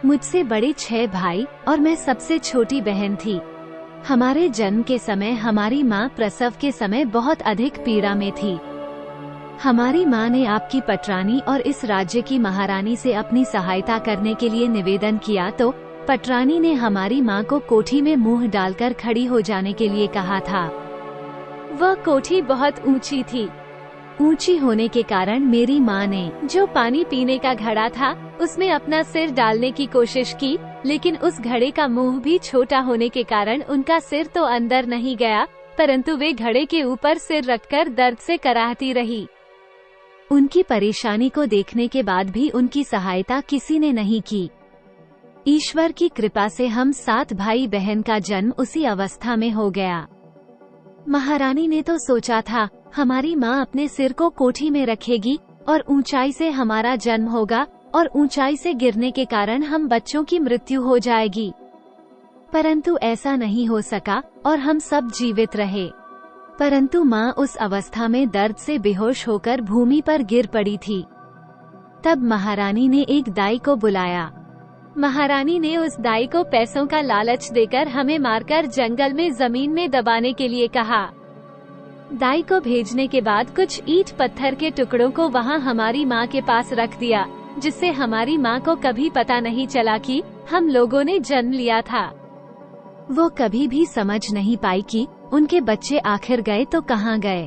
मुझसे बड़े 6 भाई और मैं सबसे छोटी बहन थी। हमारे जन्म के समय हमारी माँ प्रसव के समय बहुत अधिक पीड़ा में थी। हमारी माँ ने आपकी पटरानी और इस राज्य की महारानी से अपनी सहायता करने के लिए निवेदन किया तो पटरानी ने हमारी माँ को कोठी में मुंह डालकर खड़ी हो जाने के लिए कहा था। वह कोठी बहुत ऊंची थी। ऊंची होने के कारण मेरी माँ ने जो पानी पीने का घड़ा था उसमें अपना सिर डालने की कोशिश की, लेकिन उस घड़े का मुंह भी छोटा होने के कारण उनका सिर तो अंदर नहीं गया, परंतु वे घड़े के ऊपर सिर रखकर दर्द से कराहती रही। उनकी परेशानी को देखने के बाद भी उनकी सहायता किसी ने नहीं की। ईश्वर की कृपा से हम 7 भाई बहन का जन्म उसी अवस्था में हो गया। महारानी ने तो सोचा था हमारी माँ अपने सिर को कोठी में रखेगी और ऊंचाई से हमारा जन्म होगा और ऊंचाई से गिरने के कारण हम बच्चों की मृत्यु हो जाएगी, परंतु ऐसा नहीं हो सका और हम सब जीवित रहे। परंतु माँ उस अवस्था में दर्द से बेहोश होकर भूमि पर गिर पड़ी थी। तब महारानी ने एक दाई को बुलाया। महारानी ने उस दाई को पैसों का लालच देकर हमें मारकर जंगल में जमीन में दबाने के लिए कहा। दाई को भेजने के बाद कुछ ईंट पत्थर के टुकड़ों को वहाँ हमारी माँ के पास रख दिया, जिससे हमारी माँ को कभी पता नहीं चला कि हम लोगों ने जन्म लिया था। वो कभी भी समझ नहीं पाई कि उनके बच्चे आखिर गए तो कहाँ गए।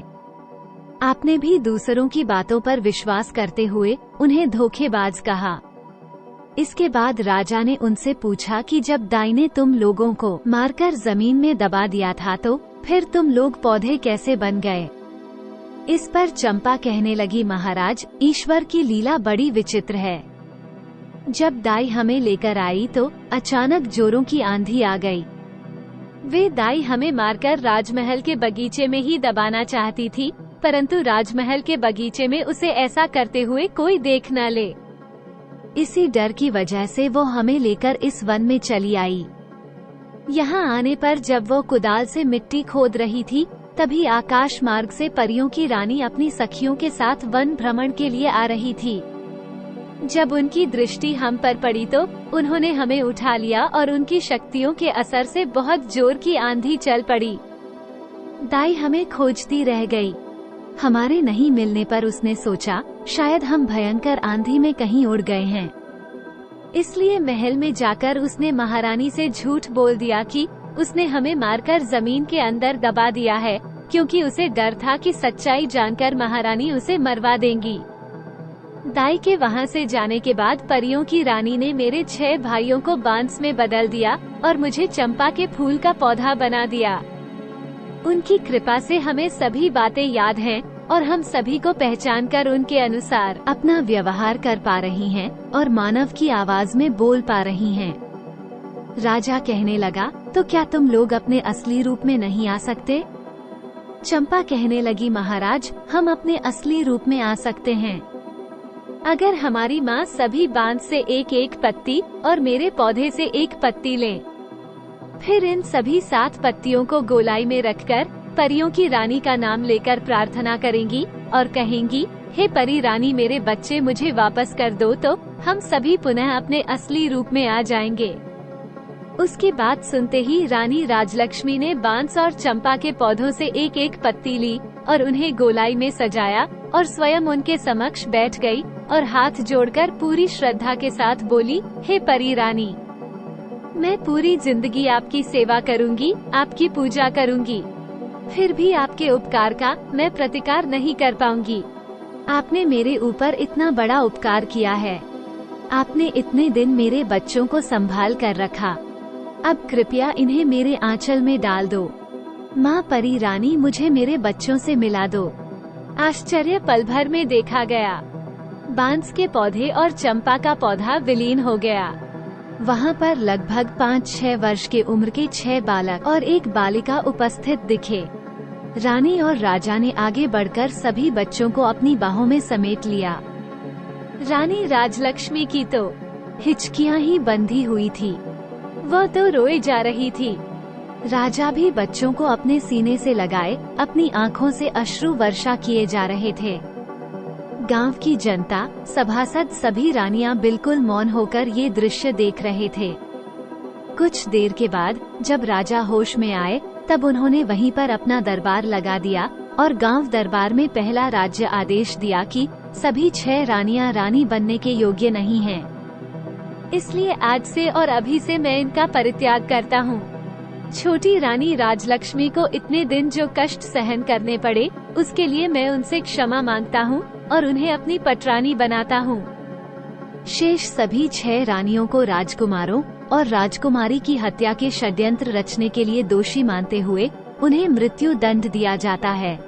आपने भी दूसरों की बातों पर विश्वास करते हुए उन्हें धोखेबाज कहा। इसके बाद राजा ने उनसे पूछा कि जब दाई ने तुम लोगों को मारकर जमीन में दबा दिया था तो फिर तुम लोग पौधे कैसे बन गए? इस पर चंपा कहने लगी, महाराज, ईश्वर की लीला बड़ी विचित्र है। जब दाई हमें लेकर आई तो अचानक जोरों की आंधी आ गई। वे दाई हमें मारकर राजमहल के बगीचे में ही दबाना चाहती थी, परंतु राजमहल के बगीचे में उसे ऐसा करते हुए कोई देख न ले। इसी डर की वजह से वो हमें लेकर इस वन में चली आई। यहाँ आने पर जब वो कुदाल से मिट्टी खोद रही थी, तभी आकाश मार्ग से परियों की रानी अपनी सखियों के साथ वन भ्रमण के लिए आ रही थी। जब उनकी दृष्टि हम पर पड़ी तो उन्होंने हमें उठा लिया और उनकी शक्तियों के असर से बहुत जोर की आंधी चल पड़ी। दाई हमें खोजती रह गई। हमारे नहीं मिलने पर उसने सोचा शायद हम भयंकर आंधी में कहीं उड़ गए हैं। इसलिए महल में जाकर उसने महारानी से झूठ बोल दिया कि उसने हमें मारकर जमीन के अंदर दबा दिया है, क्योंकि उसे डर था कि सच्चाई जानकर महारानी उसे मरवा देंगी। दाई के वहाँ से जाने के बाद परियों की रानी ने मेरे 6 भाइयों को बांस में बदल दिया और मुझे चंपा के फूल का पौधा बना दिया। उनकी कृपा से हमें सभी बातें याद हैं और हम सभी को पहचान कर उनके अनुसार अपना व्यवहार कर पा रही हैं और मानव की आवाज में बोल पा रही हैं। राजा कहने लगा, तो क्या तुम लोग अपने असली रूप में नहीं आ सकते? चंपा कहने लगी, महाराज, हम अपने असली रूप में आ सकते हैं। अगर हमारी माँ सभी बांस से एक एक पत्ती और मेरे पौधे से एक पत्ती लें, फिर इन सभी 7 पत्तियों को गोलाई में रखकर परियों की रानी का नाम लेकर प्रार्थना करेंगी और कहेंगी, हे परी रानी मेरे बच्चे मुझे वापस कर दो तो हम सभी पुनः अपने असली रूप में आ जाएंगे। उसकी बात सुनते ही रानी राजलक्ष्मी ने बांस और चंपा के पौधों से एक एक पत्ती ली और उन्हें गोलाई में सजाया और स्वयं उनके समक्ष बैठ गई और हाथ जोड़कर पूरी श्रद्धा के साथ बोली, हे परी रानी, मैं पूरी जिंदगी आपकी सेवा करूंगी, आपकी पूजा करूंगी। फिर भी आपके उपकार का मैं प्रतिकार नहीं कर पाऊंगी। आपने मेरे ऊपर इतना बड़ा उपकार किया है। आपने इतने दिन मेरे बच्चों को संभाल कर रखा। अब कृपया इन्हें मेरे आंचल में डाल दो। माँ परी रानी मुझे मेरे बच्चों से मिला दो। आश्चर्य पल भर में देखा गया। बांस के पौधे और चंपा का पौधा विलीन हो गया। वहाँ पर लगभग 5-6 वर्ष के उम्र के 6 बालक और एक बालिका उपस्थित दिखे। रानी और राजा ने आगे बढ़कर सभी बच्चों को अपनी बाहों में समेट लिया। रानी राजलक्ष्मी की तो हिचकियां ही बंधी हुई थी। वह तो रोए जा रही थी। राजा भी बच्चों को अपने सीने से लगाए अपनी आंखों से अश्रु वर्षा किए जा रहे थे। गांव की जनता, सभासद, सभी रानियां बिल्कुल मौन होकर ये दृश्य देख रहे थे। कुछ देर के बाद जब राजा होश में आए तब उन्होंने वहीं पर अपना दरबार लगा दिया और गांव दरबार में पहला राज्य आदेश दिया कि सभी 6 रानियां रानी बनने के योग्य नहीं हैं। इसलिए आज से और अभी से मैं इनका परित्याग करता हूँ। छोटी रानी राजलक्ष्मी को इतने दिन जो कष्ट सहन करने पड़े उसके लिए मैं उनसे क्षमा मांगता हूँ और उन्हें अपनी पटरानी बनाता हूँ। शेष सभी 6 रानियों को राजकुमारों और राजकुमारी की हत्या के षड्यंत्र रचने के लिए दोषी मानते हुए उन्हें मृत्यु दंड दिया जाता है।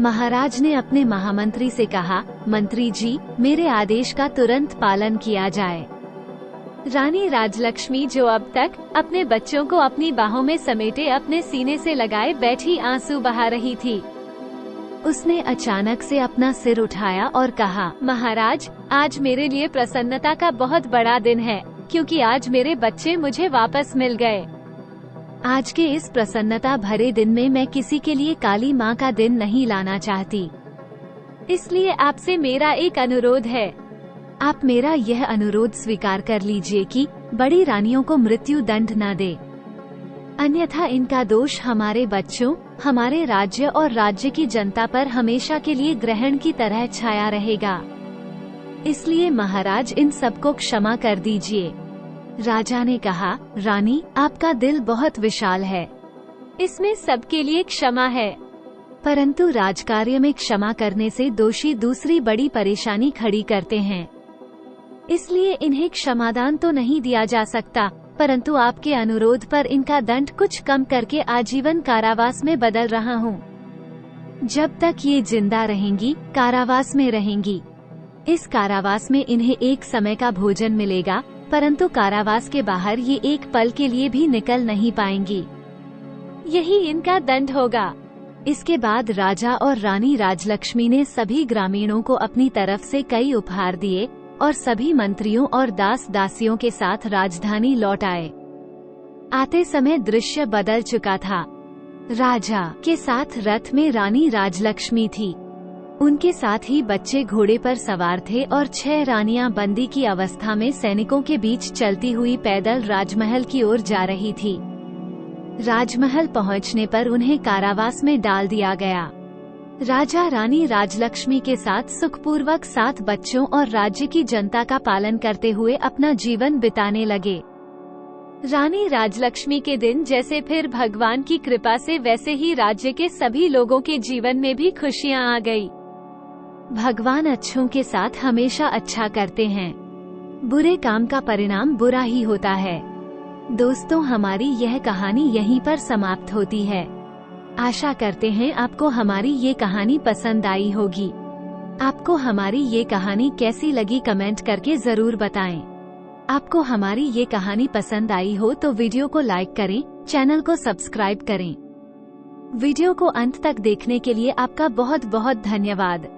महाराज ने अपने महामंत्री से कहा, मंत्री जी, मेरे आदेश का तुरंत पालन किया जाए। रानी राजलक्ष्मी जो अब तक अपने बच्चों को अपनी बाहों में समेटे अपने सीने से लगाए बैठी आंसू बहा रही थी। उसने अचानक से अपना सिर उठाया और कहा, महाराज, आज मेरे लिए प्रसन्नता का बहुत बड़ा दिन है क्योंकि आज मेरे बच्चे मुझे वापस मिल गए। आज के इस प्रसन्नता भरे दिन में मैं किसी के लिए काली माँ का दिन नहीं लाना चाहती। इसलिए आपसे मेरा एक अनुरोध है। आप मेरा यह अनुरोध स्वीकार कर लीजिए कि बड़ी रानियों को मृत्यु दंड न दे, अन्यथा इनका दोष हमारे बच्चों, हमारे राज्य और राज्य की जनता पर हमेशा के लिए ग्रहण की तरह छाया रहेगा। इसलिए महाराज इन सबको क्षमा कर दीजिए। राजा ने कहा, रानी, आपका दिल बहुत विशाल है, इसमें सबके लिए क्षमा है, परंतु राजकार्य में क्षमा करने से दोषी दूसरी बड़ी परेशानी खड़ी करते हैं। इसलिए इन्हें क्षमादान तो नहीं दिया जा सकता, परंतु आपके अनुरोध पर इनका दंड कुछ कम करके आजीवन कारावास में बदल रहा हूँ। जब तक ये जिंदा रहेंगी कारावास में रहेंगी। इस कारावास में इन्हें एक समय का भोजन मिलेगा, परंतु कारावास के बाहर ये एक पल के लिए भी निकल नहीं पाएंगी। यही इनका दंड होगा। इसके बाद राजा और रानी राजलक्ष्मी ने सभी ग्रामीणों को अपनी तरफ से कई उपहार दिए और सभी मंत्रियों और दास दासियों के साथ राजधानी लौट आए। आते समय दृश्य बदल चुका था। राजा के साथ रथ में रानी राजलक्ष्मी थी। उनके साथ ही बच्चे घोड़े पर सवार थे और 6 रानियां बंदी की अवस्था में सैनिकों के बीच चलती हुई पैदल राजमहल की ओर जा रही थी। राजमहल पहुंचने पर उन्हें कारावास में डाल दिया गया। राजा रानी राजलक्ष्मी के साथ सुखपूर्वक 7 बच्चों और राज्य की जनता का पालन करते हुए अपना जीवन बिताने लगे। रानी राजलक्ष्मी के दिन जैसे फिर भगवान की कृपा से वैसे ही राज्य के सभी लोगों के जीवन में भी खुशियां आ गई। भगवान अच्छों के साथ हमेशा अच्छा करते हैं। बुरे काम का परिणाम बुरा ही होता है। दोस्तों, हमारी यह कहानी यहीं पर समाप्त होती है। आशा करते हैं आपको हमारी ये कहानी पसंद आई होगी। आपको हमारी ये कहानी कैसी लगी कमेंट करके जरूर बताएं। आपको हमारी ये कहानी पसंद आई हो तो वीडियो को लाइक करें, चैनल को सब्सक्राइब करें। वीडियो को अंत तक देखने के लिए आपका बहुत बहुत धन्यवाद।